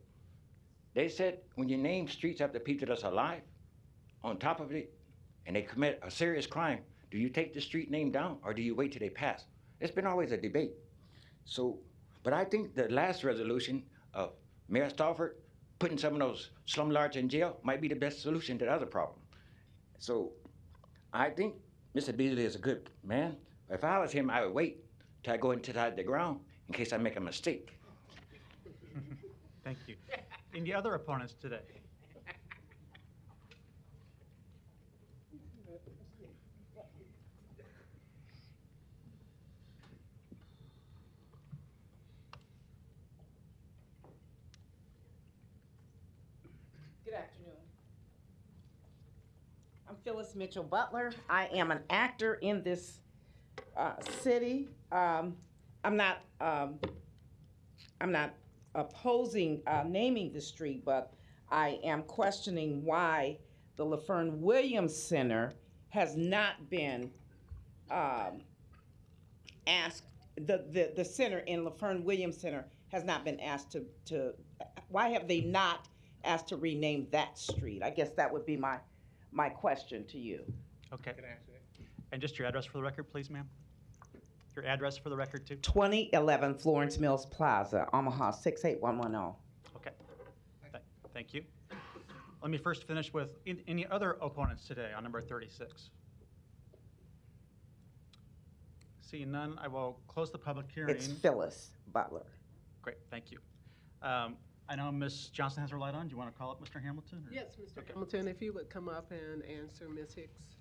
Speaker 23: they said when you name streets after people that's alive, on top of it, and they commit a serious crime, do you take the street name down or do you wait till they pass? It's been always a debate. So, but I think the last resolution of Mayor Stauffer putting some of those slumlords in jail might be the best solution to the other problem. So I think Mr. Beasley is a good man. If I was him, I would wait till I go inside the ground in case I make a mistake.
Speaker 2: Thank you. Any other opponents today?
Speaker 5: Good afternoon. I'm Phyllis Mitchell Butler. I am an actor in this city. I'm not opposing naming the street, but I am questioning why the LaFern Williams Center has not been asked. The center in LaFern Williams Center has not been asked to. Why have they not asked to rename that street? I guess that would be my question to you.
Speaker 2: Okay. And just your address for the record, please, ma'am? Your address for the record, too?
Speaker 5: 2011 Florence Mills Plaza, Omaha 68110.
Speaker 2: Okay. Thank you. Let me first finish with any other opponents today on number 36. Seeing none, I will close the public hearing.
Speaker 5: It's Phyllis Butler.
Speaker 2: Great, thank you. I know Ms. Johnson has her light on. Do you want to call up Mr. Hamilton? or-
Speaker 8: Yes, Mr. Hamilton, if you would come up and answer Ms. Hicks'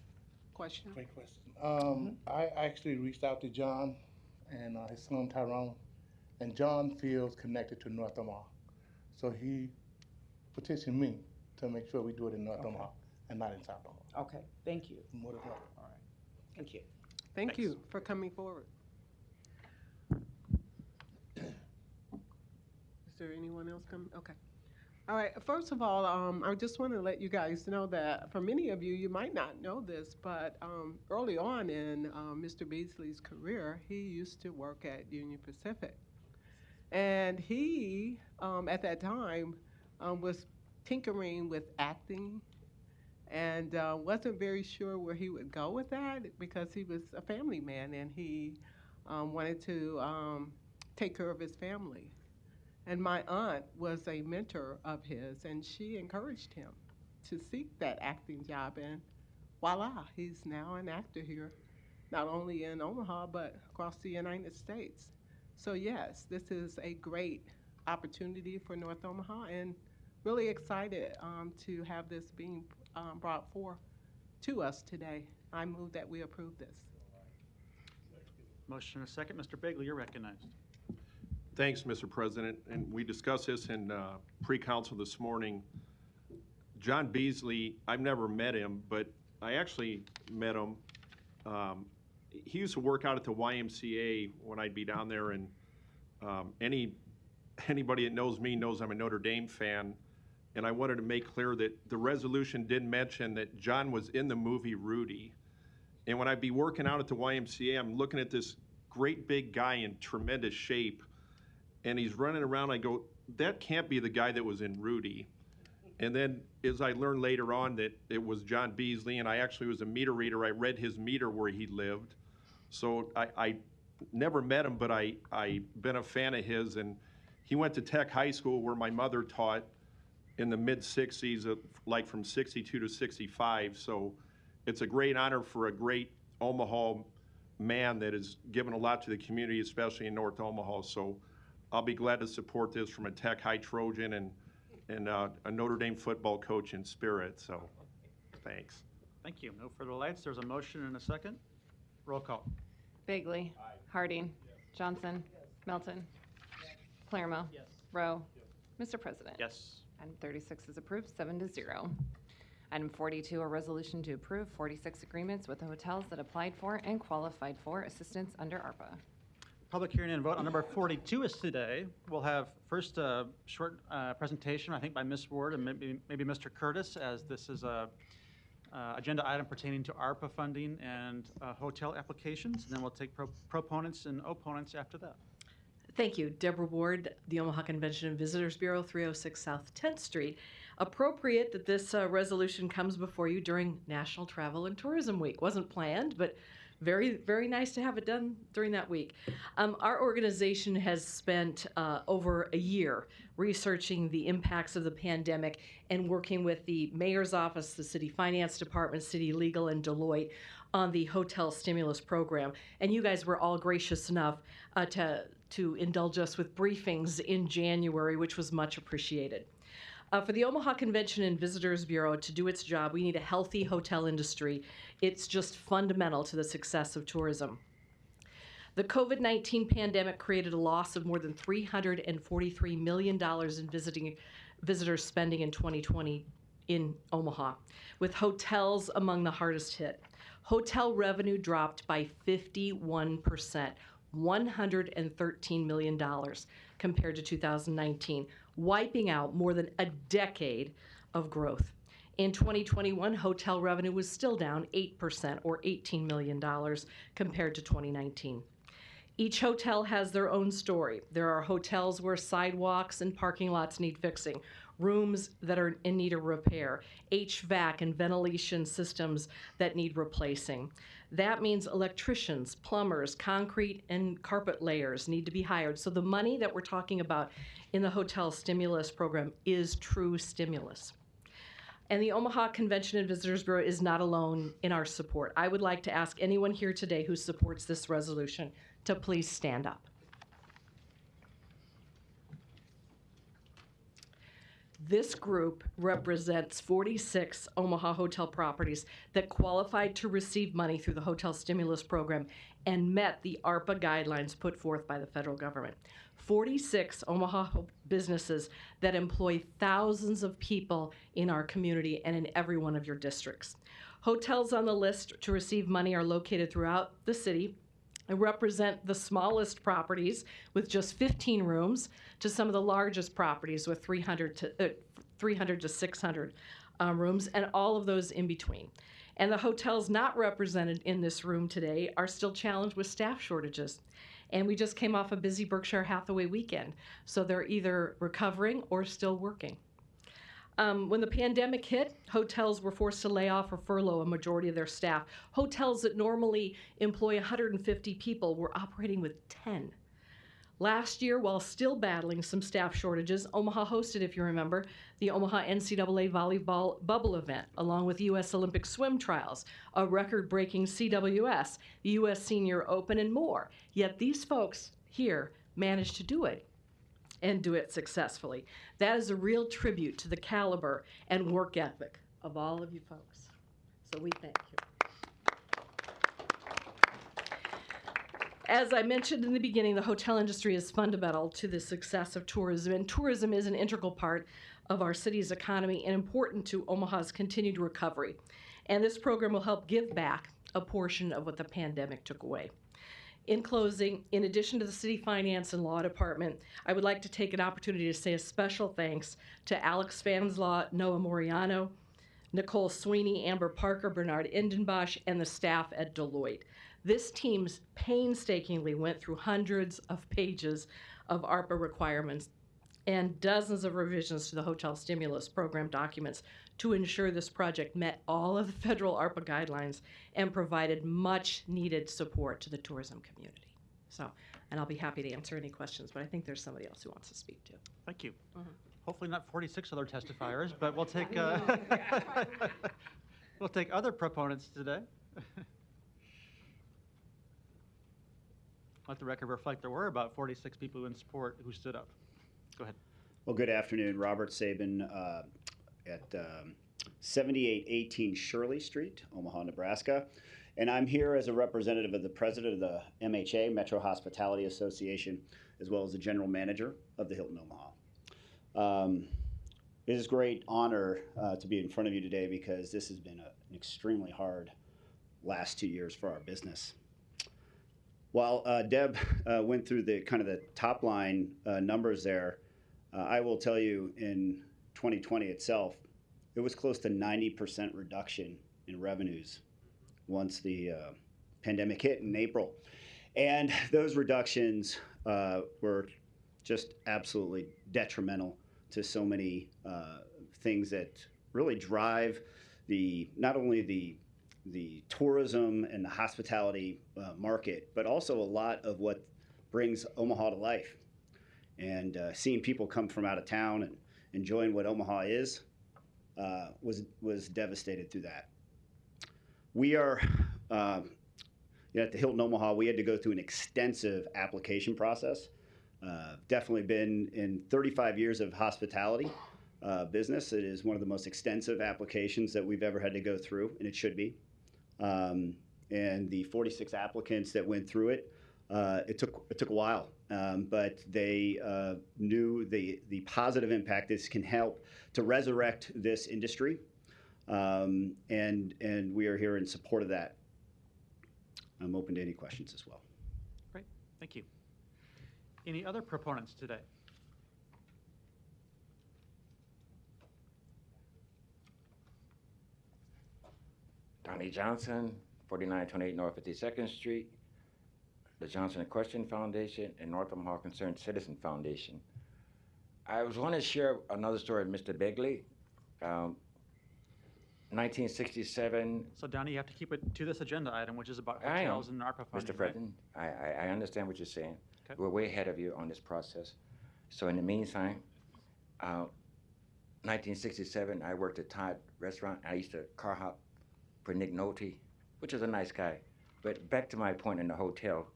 Speaker 8: question.
Speaker 22: Great question. I actually reached out to John and his son Tyrone, and John feels connected to North Omaha. So he petitioned me to make sure we do it in North Omaha and not in South Omaha.
Speaker 5: Okay, thank you.
Speaker 22: More than welcome.
Speaker 5: All right, thank you.
Speaker 8: Thank you for coming forward. Is there anyone else coming? Okay. All right, first of all, I just want to let you guys know that for many of you, you might not know this, but early on in Mr. Beasley's career, he used to work at Union Pacific. And he, at that time, was tinkering with acting and wasn't very sure where he would go with that because he was a family man and he wanted to take care of his family. And my aunt was a mentor of his, and she encouraged him to seek that acting job. And voila, he's now an actor here, not only in Omaha, but across the United States. So yes, this is a great opportunity for North Omaha, and really excited to have this being brought forth to us today. I move that we approve this.
Speaker 2: Motion and a second. Mr. Bagley, you're recognized.
Speaker 7: Thanks, Mr. President. And we discussed this in pre-council this morning. John Beasley, I've never met him, but I actually met him. He used to work out at the YMCA when I'd be down there, and anybody that knows me knows I'm a Notre Dame fan. And I wanted to make clear that the resolution did mention that John was in the movie Rudy. And when I'd be working out at the YMCA, I'm looking at this great big guy in tremendous shape, and he's running around. I go, that can't be the guy that was in Rudy. And then as I learned later on that it was John Beasley, and I actually was a meter reader, I read his meter where he lived. So I never met him, but I been a fan of his. And he went to Tech High School where my mother taught in the mid-60s, like from 62 to 65. So it's a great honor for a great Omaha man that has given a lot to the community, especially in North Omaha. So I'll be glad to support this from a Tech High Trojan and a Notre Dame football coach in spirit. So thanks.
Speaker 2: Thank you. No further lights. There's a motion and a second. Roll call.
Speaker 1: Bagley. Harding. Johnson. Melton. Palermo. Rowe. Mr. President.
Speaker 2: Yes.
Speaker 1: Item 36 is approved, 7-0. Item 42, a resolution to approve 46 agreements with the hotels that applied for and qualified for assistance under ARPA.
Speaker 2: Public hearing and vote on number 42 is today. We'll have first a short presentation, I think, by Ms. Ward and maybe Mr. Curtis, as this is a agenda item pertaining to ARPA funding and hotel applications. And then we'll take proponents and opponents after that.
Speaker 9: Thank you. Deborah Ward, the Omaha Convention and Visitors Bureau, 306 South 10th Street. Appropriate that this resolution comes before you during National Travel and Tourism Week. Wasn't planned, but very, very nice to have it done during that week. Our organization has spent over a year researching the impacts of the pandemic and working with the Mayor's Office, the City Finance Department, City Legal, and Deloitte on the hotel stimulus program. And you guys were all gracious enough to indulge us with briefings in January, which was much appreciated. For the Omaha Convention and Visitors Bureau to do its job, we need a healthy hotel industry. It's just fundamental to the success of tourism. The COVID-19 pandemic created a loss of more than $343 million in visitor spending in 2020 in Omaha, with hotels among the hardest hit. Hotel revenue dropped by 51%. $113 million compared to 2019, wiping out more than a decade of growth. In 2021, hotel revenue was still down 8%, or $18 million compared to 2019. Each hotel has their own story. There are hotels where sidewalks and parking lots need fixing, rooms that are in need of repair, HVAC and ventilation systems that need replacing. That means electricians, plumbers, concrete and carpet layers need to be hired. So the money that we're talking about in the hotel stimulus program is true stimulus. And the Omaha Convention and Visitors Bureau is not alone in our support. I would like to ask anyone here today who supports this resolution to please stand up. This group represents 46 Omaha hotel properties that qualified to receive money through the hotel stimulus program and met the ARPA guidelines put forth by the federal government. 46 Omaha businesses that employ thousands of people in our community and in every one of your districts. Hotels on the list to receive money are located throughout the city and represent the smallest properties with just 15 rooms to some of the largest properties with 300 to 600 rooms, and all of those in between. And the hotels not represented in this room today are still challenged with staff shortages. And we just came off a busy Berkshire Hathaway weekend, so they're either recovering or still working. When the pandemic hit, hotels were forced to lay off or furlough a majority of their staff. Hotels that normally employ 150 people were operating with 10. Last year, while still battling some staff shortages, Omaha hosted, if you remember, the Omaha NCAA Volleyball Bubble Event, along with U.S. Olympic Swim Trials, a record-breaking CWS, the U.S. Senior Open, and more. Yet these folks here managed to do it, and do it successfully. That is a real tribute to the caliber and work ethic of all of you folks. So we thank you. As I mentioned in the beginning, the hotel industry is fundamental to the success of tourism, and tourism is an integral part of our city's economy and important to Omaha's continued recovery. And this program will help give back a portion of what the pandemic took away. In closing, in addition to the City Finance and Law Department, I would like to take an opportunity to say a special thanks to Alex Fanslaw, Noah Moriano, Nicole Sweeney, Amber Parker, Bernard Indenbosch, and the staff at Deloitte. This team painstakingly went through hundreds of pages of ARPA requirements and dozens of revisions to the hotel stimulus program documents to ensure this project met all of the federal ARPA guidelines and provided much needed support to the tourism community. So, and I'll be happy to answer any questions, but I think there's somebody else who wants to speak too.
Speaker 2: Thank you. Hopefully not 46 other testifiers, but we'll take we'll take other proponents today. Let the record reflect there were about 46 people in support who stood up. Go ahead.
Speaker 3: Well, good afternoon. Robert Sabin at 7818 Shirley Street, Omaha, Nebraska. And I'm here as a representative of the president of the MHA, Metro Hospitality Association, as well as the general manager of the Hilton Omaha. It is a great honor to be in front of you today because this has been an extremely hard last 2 years for our business. While Deb went through the kind of the top line numbers there, I will tell you in 2020 itself, it was close to 90% reduction in revenues once the pandemic hit in April. And those reductions were just absolutely detrimental to so many things that really drive not only the tourism and the hospitality market, but also a lot of what brings Omaha to life. And seeing people come from out of town and enjoying what Omaha is was devastated through that. We are, at the Hilton Omaha, we had to go through an extensive application process. Definitely been in 35 years of hospitality business. It is one of the most extensive applications that we've ever had to go through, and it should be. And the 46 applicants that went through it, it took a while, but they knew the positive impact this can help to resurrect this industry, and we are here in support of that. I'm open to any questions as well.
Speaker 2: Great, thank you. Any other proponents today?
Speaker 23: Donnie Johnson, 4928 North 52nd Street, the Johnson and Question Foundation, and North Omaha Concerned Citizen Foundation. I was wanting to share another story of Mr. Begley. 1967.
Speaker 2: So Donnie, you have to keep it to this agenda item, which is about hotels and ARPA funding.
Speaker 23: Mr. President, I understand what you're saying.
Speaker 2: Okay.
Speaker 23: We're way ahead of you on this process. So in the meantime, 1967, I worked at Todd Restaurant. I used to car hop for Nick Nolte, which is a nice guy. But back to my point in the hotel,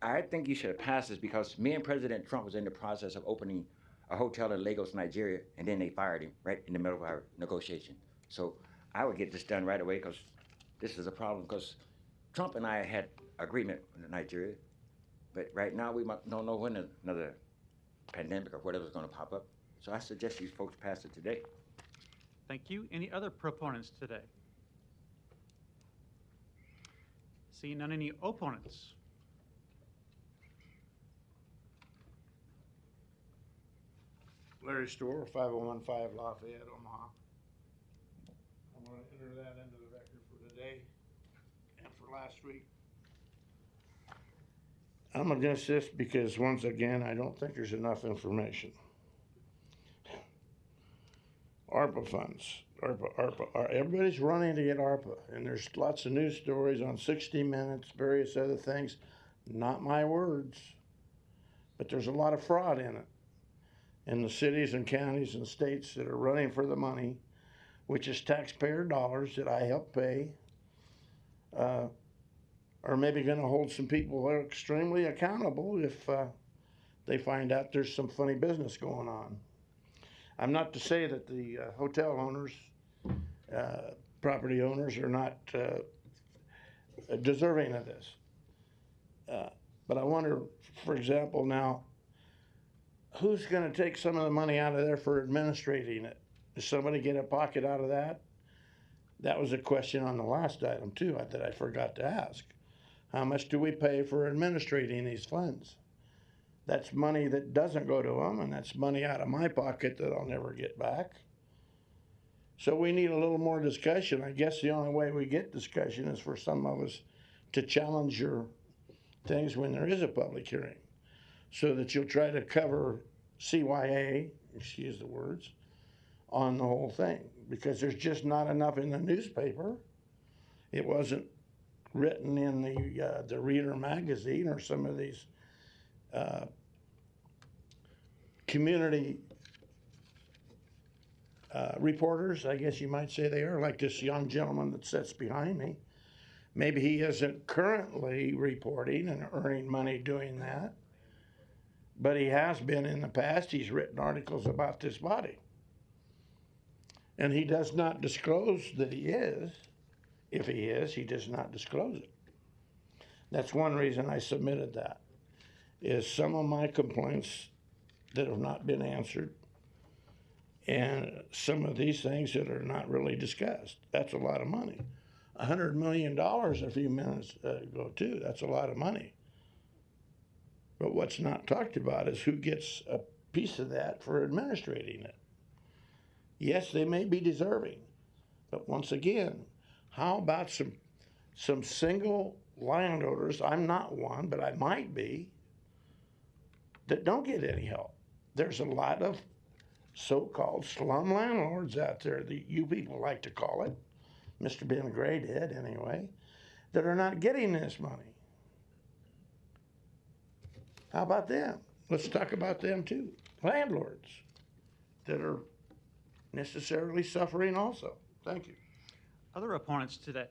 Speaker 23: I think you should have passed this because me and President Trump was in the process of opening a hotel in Lagos, Nigeria, and then they fired him right in the middle of our negotiation. So I would get this done right away because this is a problem because Trump and I had agreement with Nigeria, but right now we don't know when another pandemic or whatever's going to pop up. So I suggest these folks pass it today.
Speaker 2: Thank you. Any other proponents today? Seeing none, any opponents?
Speaker 12: Larry Store, 5015 Lafayette, Omaha. I'm going to enter that into the record for today and for last week. I'm against this because, once again, I don't think there's enough information. ARPA funds, ARPA. Everybody's running to get ARPA, and there's lots of news stories on 60 Minutes, various other things. Not my words, but there's a lot of fraud in it. In the cities and counties and states that are running for the money, which is taxpayer dollars that I help pay, are maybe going to hold some people who are extremely accountable if they find out there's some funny business going on. I'm not to say that the hotel owners, property owners are not deserving of this. But I wonder, for example, now, who's going to take some of the money out of there for administrating it? Does somebody get a pocket out of that? That was a question on the last item, too, that I forgot to ask. How much do we pay for administrating these funds? That's money that doesn't go to them, and that's money out of my pocket that I'll never get back. So we need a little more discussion. I guess the only way we get discussion is for some of us to challenge your things when there is a public hearing, so that you'll try to cover CYA, excuse the words, on the whole thing, because there's just not enough in the newspaper. It wasn't written in the Reader magazine or some of these community reporters, I guess you might say they are, like this young gentleman that sits behind me. Maybe he isn't currently reporting and earning money doing that, but he has been in the past. He's written articles about this body. And he does not disclose that he is. If he is, he does not disclose it. That's one reason I submitted that, is some of my complaints that have not been answered and some of these things that are not really discussed. That's a lot of money. $100 million a few minutes ago, too. That's a lot of money. But what's not talked about is who gets a piece of that for administrating it. Yes, they may be deserving, but once again, how about some single landowners, I'm not one, but I might be, that don't get any help? There's a lot of so-called slum landlords out there, that you people like to call it, Mr. Ben Gray did anyway, that are not getting this money. How about them? Let's talk about them too. Landlords that are necessarily suffering also. Thank you.
Speaker 2: Other opponents today?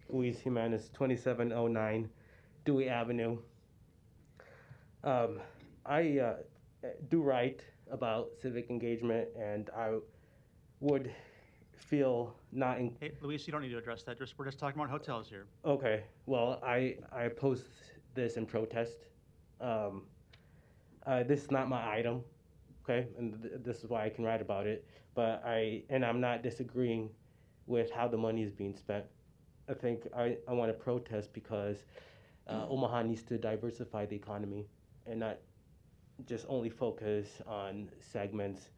Speaker 21: Luis Jimenez, 2709 Dewey Avenue. I do write about civic engagement, and I would feel not in...
Speaker 2: Hey, Luis, you don't need to address that. We're just talking about hotels here.
Speaker 21: Okay, well, I oppose this in protest. This is not my item, okay, and this is why I can write about it. But I'm not disagreeing with how the money is being spent. I think I want to protest because Omaha needs to diversify the economy and not just only focus on segments.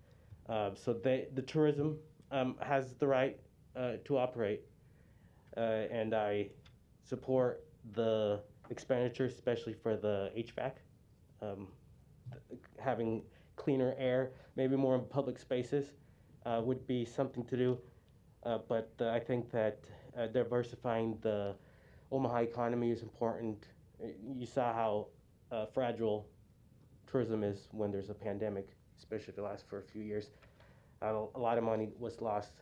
Speaker 21: So the tourism has the right to operate, and I support the expenditures, especially for the HVAC. Having cleaner air, maybe more in public spaces, would be something to do. But I think that diversifying the Omaha economy is important. You saw how fragile tourism is when there's a pandemic, especially if it lasts for a few years. A lot of money was lost.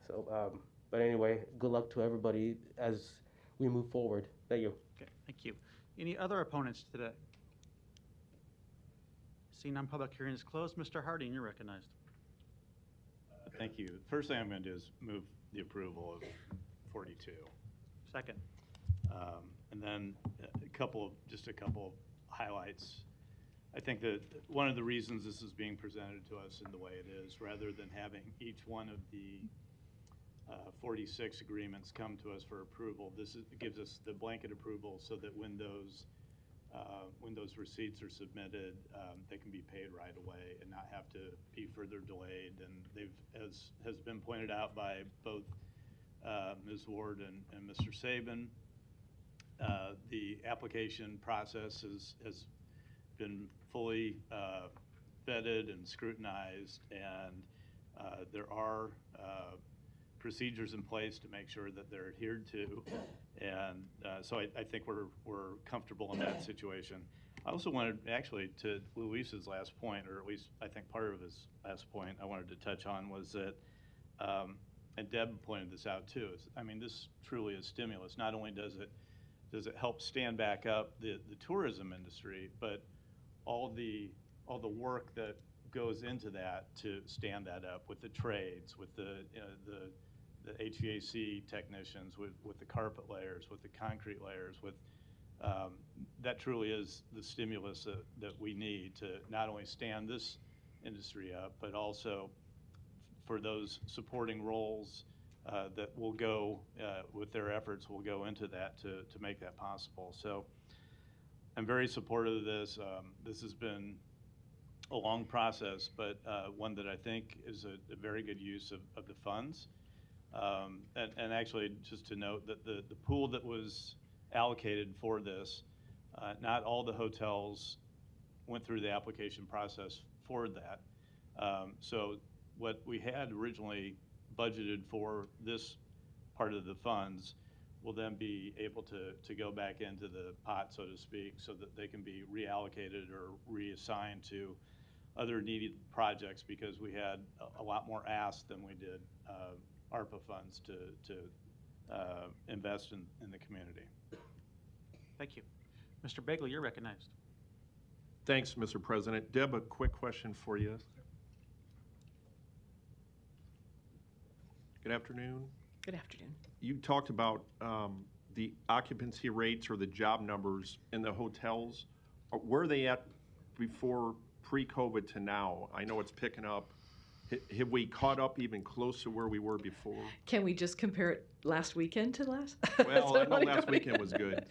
Speaker 21: So, but anyway, good luck to everybody as we move forward. Thank you.
Speaker 2: Okay, thank you. Any other opponents today? Seeing none, public hearing is closed. Mr. Harding, you're recognized.
Speaker 10: Thank you. First thing I'm going to do is move the approval of 42.
Speaker 2: Second.
Speaker 10: And then just a couple of highlights. I think that one of the reasons this is being presented to us in the way it is, rather than having each one of the 46 agreements come to us for approval, gives us the blanket approval so that when those receipts are submitted, they can be paid right away and not have to be further delayed. And they've, as has been pointed out by both Ms. Ward and Mr. Saban, the application process has been fully vetted and scrutinized, and there are procedures in place to make sure that they're adhered to, and so I think we're comfortable in that situation. I also wanted, actually, to Luis's last point, or at least I think part of his last point I wanted to touch on was that, and Deb pointed this out too, I mean, this truly is stimulus. Not only does it help stand back up the tourism industry, but all the work that goes into that to stand that up with the trades, with the HVAC technicians, with the carpet layers, with the concrete layers, with that truly is the stimulus that we need to not only stand this industry up, but also for those supporting roles that will go with their efforts will go into that to make that possible. So I'm very supportive of this. This has been a long process, but one that I think is a very good use of the funds. And actually, just to note that the pool that was allocated for this, not all the hotels went through the application process for that. So what we had originally budgeted for this part of the funds will then be able to go back into the pot, so to speak, so that they can be reallocated or reassigned to other needed projects, because we had a lot more asked than we did ARPA funds to invest in the community.
Speaker 2: Thank you. Mr. Begley, you're recognized.
Speaker 7: Thanks, Mr. President. Deb, a quick question for you. Good afternoon.
Speaker 9: Good afternoon.
Speaker 7: You talked about the occupancy rates or the job numbers in the hotels. Where are they at before pre-COVID to now? I know it's picking up. Have we caught up even close to where we were before?
Speaker 9: Can we just compare it last weekend to last?
Speaker 7: Well, I know last weekend was good.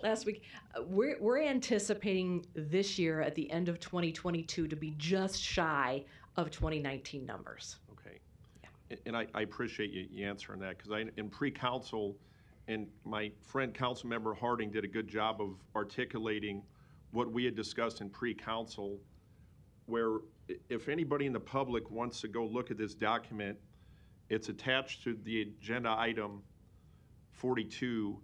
Speaker 9: Last week, we're anticipating this year at the end of 2022 to be just shy of 2019 numbers.
Speaker 7: Okay. Yeah. And I appreciate you answering that, because in pre-council, and my friend Councilmember Harding did a good job of articulating what we had discussed in pre-council, where if anybody in the public wants to go look at this document, it's attached to the agenda item 42,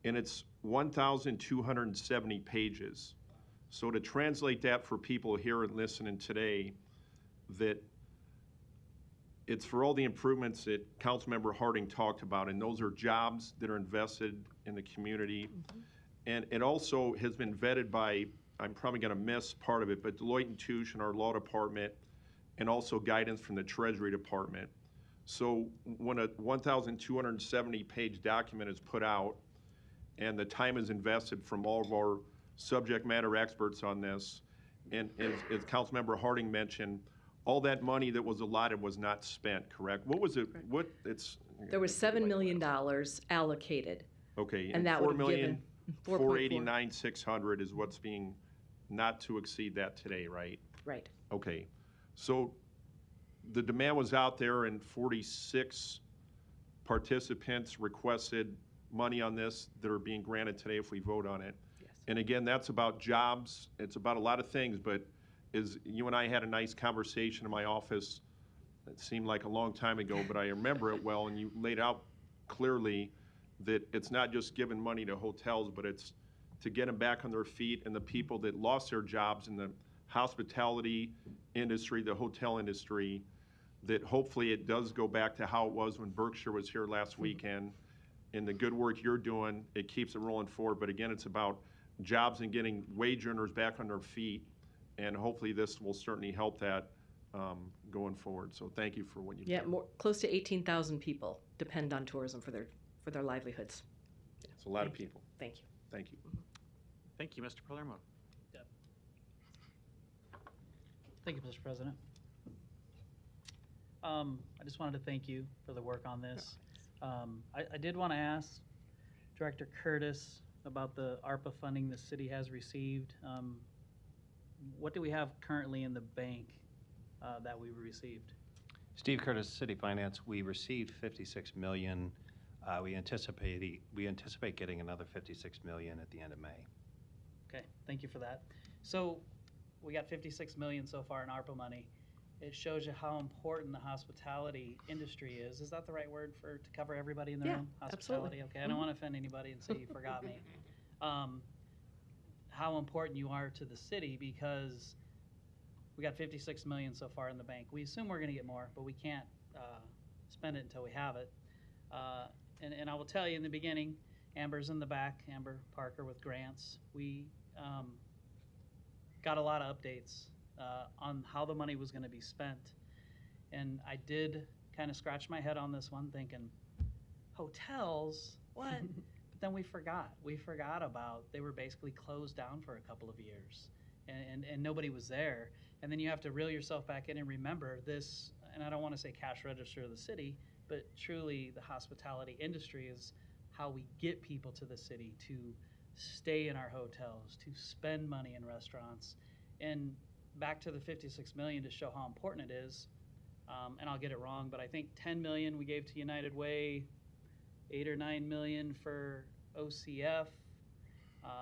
Speaker 7: and it's 1,270 pages. So to translate that for people here and listening today, that it's for all the improvements that Councilmember Harding talked about, and those are jobs that are invested in the community. Mm-hmm. And it also has been vetted by, I'm probably going to miss part of it, but Deloitte & Touche and our law department, and also guidance from the Treasury Department. So when a 1,270 page document is put out, and the time is invested from all of our subject matter experts on this, and as Councilmember Harding mentioned, all that money that was allotted was not spent, correct? What was it?
Speaker 9: There was $7 million allocated.
Speaker 7: Okay,
Speaker 9: and that would have given
Speaker 7: 489,600 is what's being not to exceed that today, right?
Speaker 9: Right.
Speaker 7: Okay, so the demand was out there, and 46 participants requested money on this that are being granted today if we vote on it. Yes. And again, that's about jobs. It's about a lot of things, but as you and I had a nice conversation in my office, it seemed like a long time ago, but I remember it well, and you laid out clearly that it's not just giving money to hotels, but it's to get them back on their feet, and the people that lost their jobs in the hospitality industry, the hotel industry, that hopefully it does go back to how it was when Berkshire was here last weekend, and the good work you're doing, it keeps it rolling forward. But again, it's about jobs and getting wage earners back on their feet, and hopefully this will certainly help that going forward. So thank you for what you've
Speaker 9: Yeah,
Speaker 7: done.
Speaker 9: close to 18,000 people depend on tourism for their livelihoods.
Speaker 7: It's a lot of people.
Speaker 9: Thank you.
Speaker 7: Thank you.
Speaker 2: Thank you, Mr. Palermo.
Speaker 6: Thank you, Mr. President. I just wanted to thank you for the work on this. I did want to ask Director Curtis about the ARPA funding the city has received. What do we have currently in the bank that we received?
Speaker 11: Steve Curtis, City Finance. We received $56 million. We anticipate getting another $56 million at the end of May.
Speaker 6: Okay, thank you for that. So we got $56 million so far in ARPA money. It shows you how important the hospitality industry is. Is that the right word to cover everybody in the room? Hospitality.
Speaker 9: Absolutely.
Speaker 6: Okay, I don't want to offend anybody and say you forgot me. How important you are to the city, because we got $56 million so far in the bank. We assume we're going to get more, but we can't spend it until we have it. And I will tell you in the beginning, Amber's in the back, Amber Parker with grants. We got a lot of updates on how the money was going to be spent. And I did kind of scratch my head on this one thinking, hotels, what? But then we forgot. We forgot about, they were basically closed down for a couple of years and nobody was there. And then you have to reel yourself back in and remember this, and I don't want to say cash register of the city, but truly the hospitality industry is how we get people to the city to stay in our hotels, to spend money in restaurants. And back to the $56 million to show how important it is, and I'll get it wrong, but I think $10 million we gave to United Way, $8 or $9 million for OCF.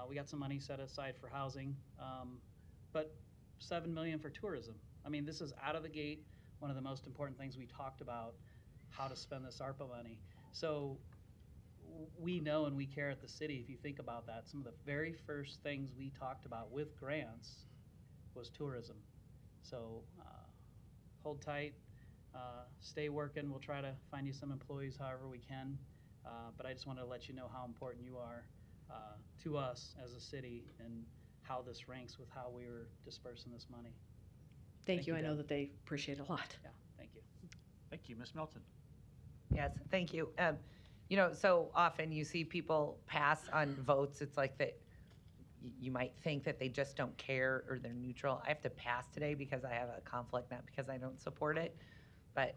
Speaker 6: We got some money set aside for housing, but $7 million for tourism. I mean, this is out of the gate one of the most important things we talked about, how to spend this ARPA money. So we know and we care at the city. If you think about that, some of the very first things we talked about with grants was tourism. So hold tight, stay working. We'll try to find you some employees however we can. But I just wanted to let you know how important you are to us as a city and how this ranks with how we were dispersing this money.
Speaker 9: Thank you. I know
Speaker 6: Deb.
Speaker 9: that they appreciate it a lot.
Speaker 6: Yeah, thank you.
Speaker 2: Thank you, Ms. Melton.
Speaker 14: Yes, thank you. You know, so often you see people pass on votes. It's like that you might think that they just don't care or they're neutral. I have to pass today because I have a conflict, not because I don't support it. But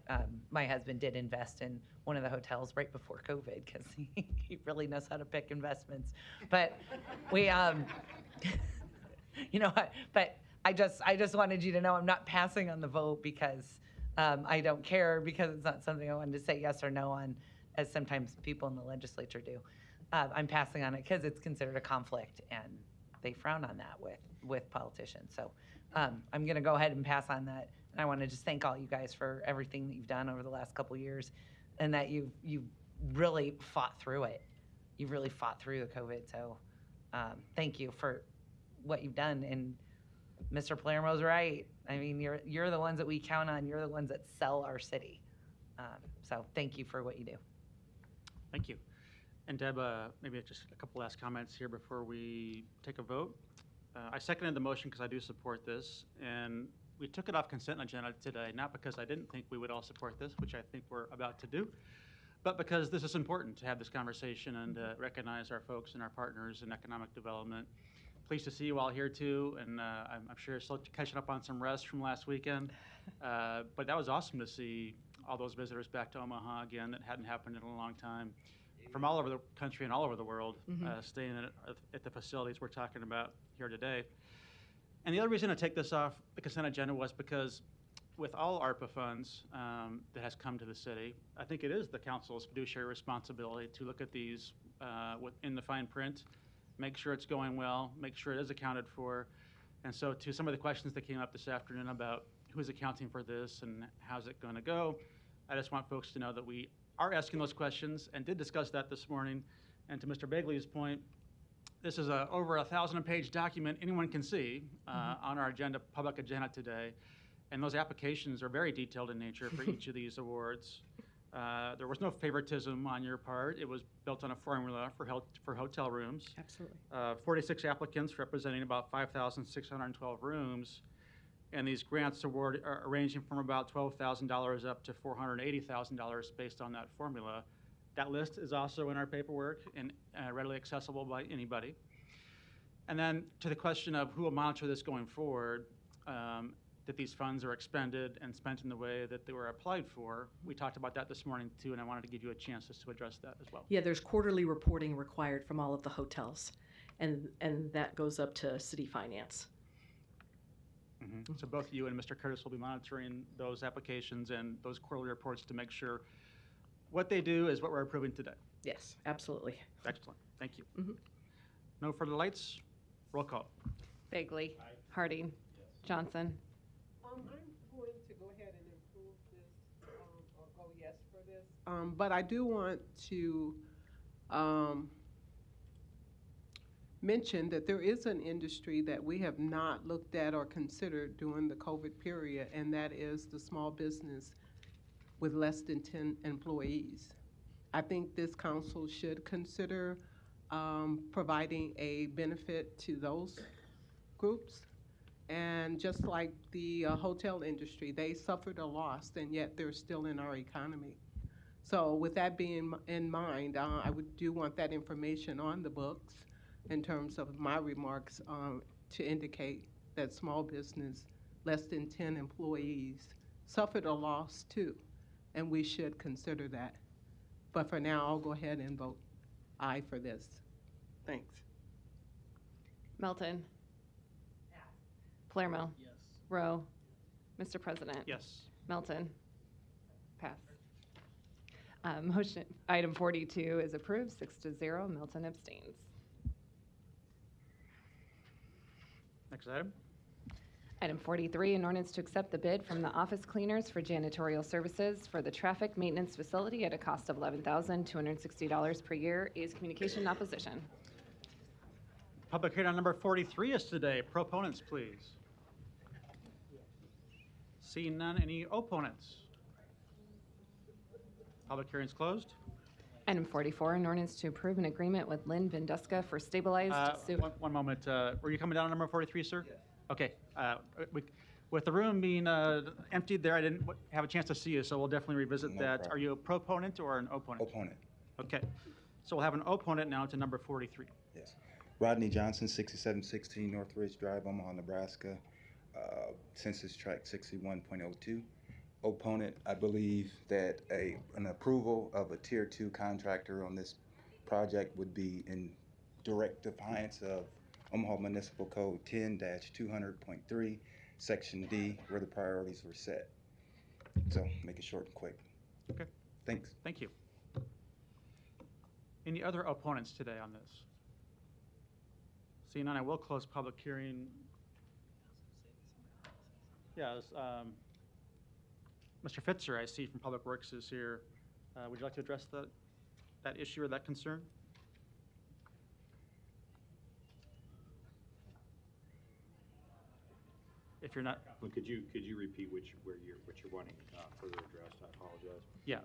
Speaker 14: my husband did invest in one of the hotels right before COVID because he really knows how to pick investments. But we, you know, but I just wanted you to know I'm not passing on the vote because I don't care, because it's not something I wanted to say yes or no on, as sometimes people in the legislature do. I'm passing on it because it's considered a conflict, and they frown on that with politicians. So I'm going to go ahead and pass on that. And I want to just thank all you guys for everything that you've done over the last couple of years, and that you've really fought through it. You've really fought through the COVID. So thank you for what you've done. And Mr. Palermo's right. I mean, you're the ones that we count on. You're the ones that sell our city. So thank you for what you do.
Speaker 2: Thank you. And Deb, maybe just a couple last comments here before we take a vote. I seconded the motion because I do support this, and we took it off consent agenda today, not because I didn't think we would all support this, which I think we're about to do, but because this is important to have this conversation and recognize our folks and our partners in economic development. Pleased to see you all here too, and I'm sure still catching up on some rest from last weekend, but that was awesome to see all those visitors back to Omaha again. That hadn't happened in a long time, from all over the country and all over the world, staying at the facilities we're talking about here today. And the other reason to take this off the consent agenda was because with all ARPA funds that has come to the city, I think it is the council's fiduciary responsibility to look at these in the fine print, make sure it's going well, make sure it is accounted for. And so to some of the questions that came up this afternoon about who's accounting for this and how's it going to go, I just want folks to know that we are asking those questions and did discuss that this morning. And to Mr. Begley's point, this is a over 1,000-page document anyone can see on our agenda, public agenda today. And those applications are very detailed in nature for each of these awards. There was no favoritism on your part. It was built on a formula for hotel rooms.
Speaker 9: Absolutely.
Speaker 2: 46 applicants representing about 5,612 rooms. And these grants award are ranging from about $12,000 up to $480,000 based on that formula. That list is also in our paperwork and readily accessible by anybody. And then to the question of who will monitor this going forward, that these funds are expended and spent in the way that they were applied for. We talked about that this morning too, and I wanted to give you a chance just to address that as well.
Speaker 9: Yeah, there's quarterly reporting required from all of the hotels, and that goes up to city finance.
Speaker 2: Mm-hmm. So both you and Mr. Curtis will be monitoring those applications and those quarterly reports to make sure what they do is what we're approving today.
Speaker 9: Yes, absolutely.
Speaker 2: Excellent. Thank you.
Speaker 9: Mm-hmm.
Speaker 2: No further lights? Roll call.
Speaker 1: Bagley. Harding. Johnson.
Speaker 8: I'm going to go ahead and approve this, or go yes for this. But I do want to mention that there is an industry that we have not looked at or considered during the COVID period, and that is the small business with less than 10 employees. I think this council should consider providing a benefit to those groups. And just like the hotel industry, they suffered a loss, and yet they're still in our economy. So with that being in mind, I do want that information on the books in terms of my remarks to indicate that small business, less than 10 employees, suffered a loss too, and we should consider that. But for now, I'll go ahead and vote aye for this. Thanks.
Speaker 1: Melton. Palermo.
Speaker 6: Yes.
Speaker 1: Rowe. Mr. President.
Speaker 2: Yes.
Speaker 1: Melton. Pass. Motion, item 42 is approved, 6-0. Melton abstains.
Speaker 2: Next item.
Speaker 1: Item 43, an ordinance to accept the bid from the office cleaners for janitorial services for the traffic maintenance facility at a cost of $11,260 per year. Is communication in opposition?
Speaker 2: Public hearing on number 43 is today. Proponents, please. Seeing none, any opponents? Public hearing is closed.
Speaker 1: Item 44, an ordinance to approve an agreement with Lynn Venduska for stabilized sewer.
Speaker 2: One moment. Were you coming down on number 43, sir? Yes. Okay. With the room being emptied there, I didn't have a chance to see you, so we'll definitely revisit that. Problem. Are you a proponent or an opponent?
Speaker 13: Opponent.
Speaker 2: Okay. So we'll have an opponent now to number 43.
Speaker 13: Yes. Rodney Johnson, 6716 Northridge Drive, Omaha, Nebraska. Census tract 61.02. Opponent, I believe that an approval of a Tier 2 contractor on this project would be in direct defiance of Omaha Municipal Code 10-200.3, Section D, where the priorities were set. So make it short and quick.
Speaker 2: Okay.
Speaker 13: Thanks.
Speaker 2: Thank you. Any other opponents today on this? Seeing none, I will close public hearing. Yes. Mr. Fitzer, I see from Public Works is here. Would you like to address that issue or that concern? If you're not,
Speaker 15: could you repeat what you're wanting further addressed? I apologize.
Speaker 2: Yeah,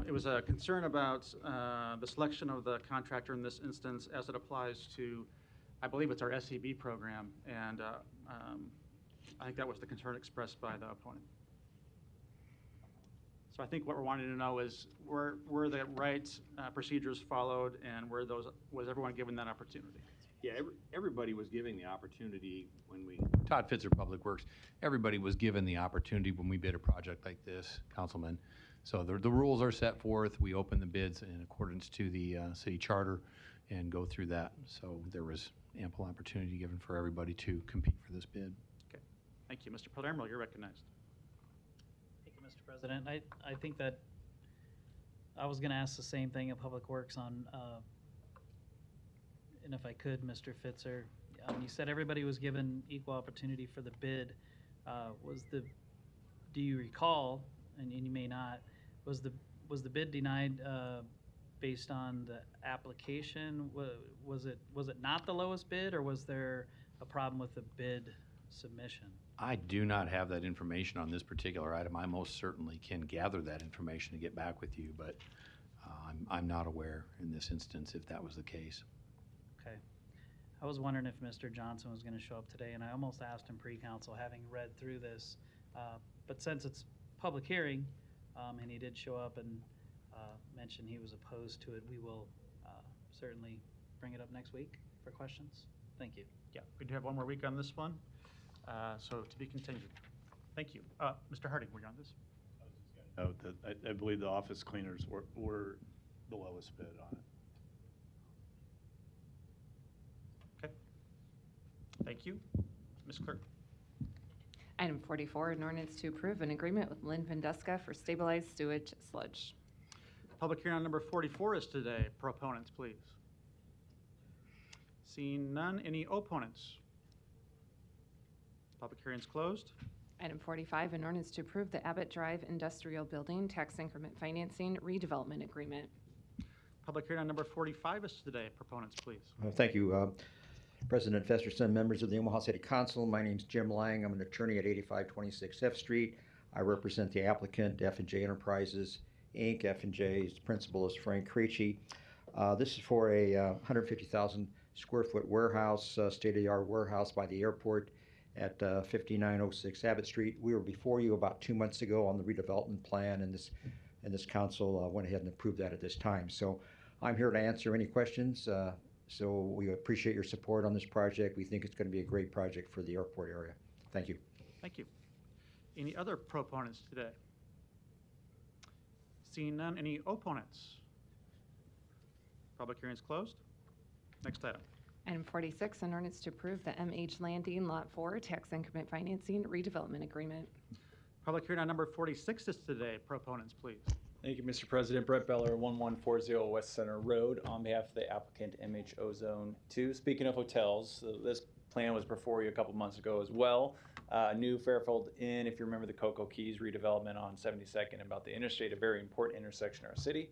Speaker 2: it was a concern about the selection of the contractor in this instance as it applies to, I believe it's our SEB program, and I think that was the concern expressed by the opponent. So I think what we're wanting to know is were the right procedures followed, and was everyone given that opportunity?
Speaker 15: Yeah, everybody was given the opportunity when we.
Speaker 16: Todd Fitzer, Public Works. Everybody was given the opportunity when we bid a project like this, Councilman. So the rules are set forth. We open the bids in accordance to the city charter and go through that. So there was ample opportunity given for everybody to compete for this bid.
Speaker 2: Okay, thank you. Mr. Palermo, you're recognized.
Speaker 6: Thank you, Mr. President. I think that I was going to ask the same thing at Public Works on, and if I could, Mr. Fitzer, you said everybody was given equal opportunity for the bid. Do you recall, and you may not, was the bid denied based on the application? Was it not the lowest bid, or was there a problem with the bid submission?
Speaker 16: I do not have that information on this particular item. I most certainly can gather that information and get back with you, but I'm not aware in this instance if that was the case.
Speaker 6: Okay. I was wondering if Mr. Johnson was going to show up today, and I almost asked him pre-council, having read through this. But since it's public hearing, and he did show up and mention he was opposed to it, we will certainly bring it up next week for questions. Thank you.
Speaker 2: Yeah, we do have one more week on this one, so to be continued. Thank you. Mr. Harding, were you on this?
Speaker 10: Note that I believe the office cleaners were the lowest bid on it.
Speaker 2: Okay. Thank you. Ms. Clerk.
Speaker 1: Item 44, an ordinance to approve an agreement with Lynn Vandeska for stabilized sewage sludge.
Speaker 2: Public hearing on number 44 is today. Proponents, please. Seeing none, any opponents? Public hearing is closed.
Speaker 1: Item 45, an ordinance to approve the Abbot Drive Industrial Building Tax Increment Financing Redevelopment Agreement.
Speaker 2: Public hearing on number 45 is today. Proponents, please.
Speaker 4: Thank you, President Festerson, members of the Omaha City Council. My name is Jim Lang. I'm an attorney at 8526 F Street. I represent the applicant, F&J Enterprises, Inc. F&J's principal is Frank Creechy. This is for a 150,000 square foot warehouse, state-of-the-art warehouse by the airport at 5906 Abbot Street. We were before you about 2 months ago on the redevelopment plan, and this council went ahead and approved that at this time. So I'm here to answer any questions. So we appreciate your support on this project. We think it's going to be a great project for the airport area. Thank you.
Speaker 2: Thank you. Any other proponents today? Seeing none, any opponents? Public hearing is closed. Next item.
Speaker 1: Item 46, an ordinance to approve the MH Landing Lot 4 Tax Increment Financing Redevelopment Agreement.
Speaker 2: Public hearing on number 46 is today. Proponents, please.
Speaker 17: Thank you, Mr. President. Brett Beller, 1140 West Center Road, on behalf of the applicant MH Ozone 2. Speaking of hotels, this plan was before you a couple months ago as well. New Fairfield Inn, if you remember the Cocoa Keys redevelopment on 72nd, about the interstate, a very important intersection in our city.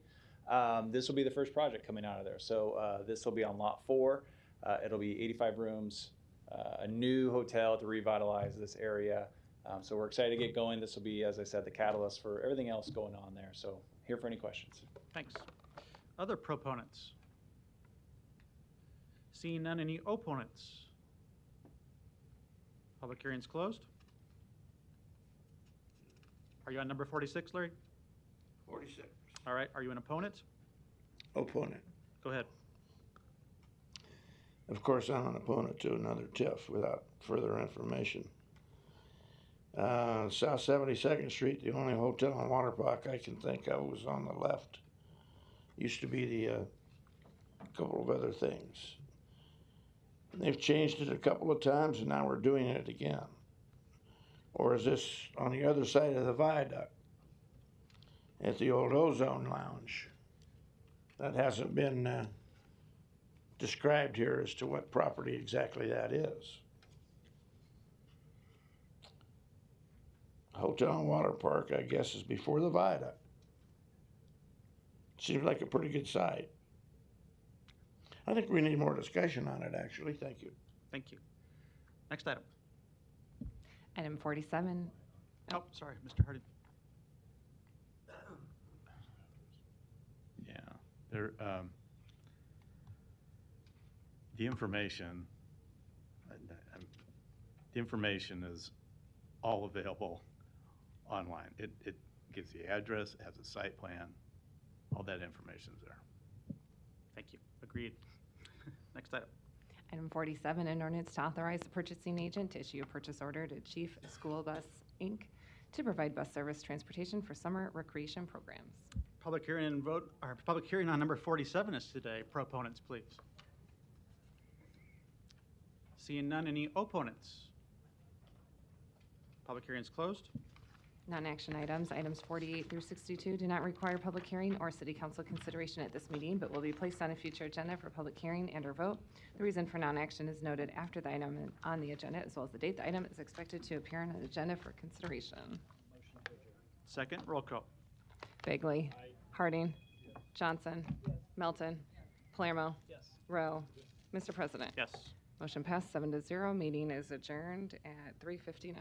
Speaker 17: This will be the first project coming out of there. So this will be on Lot 4. It'll be 85 rooms, a new hotel to revitalize this area. So we're excited to get going. This will be, as I said, the catalyst for everything else going on there. So here for any questions.
Speaker 2: Thanks. Other proponents? Seeing none, any opponents? Public hearing is closed. Are you on number 46, Larry?
Speaker 12: 46.
Speaker 2: All right. Are you an opponent?
Speaker 12: Opponent.
Speaker 2: Go ahead.
Speaker 12: Of course, I'm an opponent to another TIF without further information. South 72nd Street, the only hotel in Water Park I can think of was on the left. Used to be the couple of other things. And they've changed it a couple of times, and now we're doing it again. Or is this on the other side of the viaduct at the old Ozone Lounge? That hasn't been described here as to what property exactly that is. Hotel and Water Park, I guess, is before the viaduct. Seems like a pretty good site. I think we need more discussion on it, actually. Thank you.
Speaker 2: Thank you. Next item.
Speaker 1: Item 47.
Speaker 2: Oh, sorry, Mr. Harding.
Speaker 10: Yeah, there. The information. The information is all available online. It gives the address, it has a site plan, all that information is there.
Speaker 2: Thank you. Agreed. Next item.
Speaker 1: Item 47, an ordinance to authorize the purchasing agent to issue a purchase order to Chief School Bus, Inc. to provide bus service transportation for summer recreation programs.
Speaker 2: Public hearing and vote, or public hearing on number 47 is today. Proponents, please. Seeing none, any opponents? Public hearing is closed.
Speaker 1: Non-action items, items 48 through 62, do not require public hearing or city council consideration at this meeting, but will be placed on a future agenda for public hearing and or vote. The reason for non-action is noted after the item on the agenda, as well as the date the item is expected to appear on an agenda for consideration.
Speaker 2: Second, roll call.
Speaker 1: Bagley. Harding. Johnson. Melton. Palermo.
Speaker 6: Yes.
Speaker 1: Rowe. Mr. President.
Speaker 2: Yes.
Speaker 1: Motion passed 7-0. Meeting is adjourned at 3:59.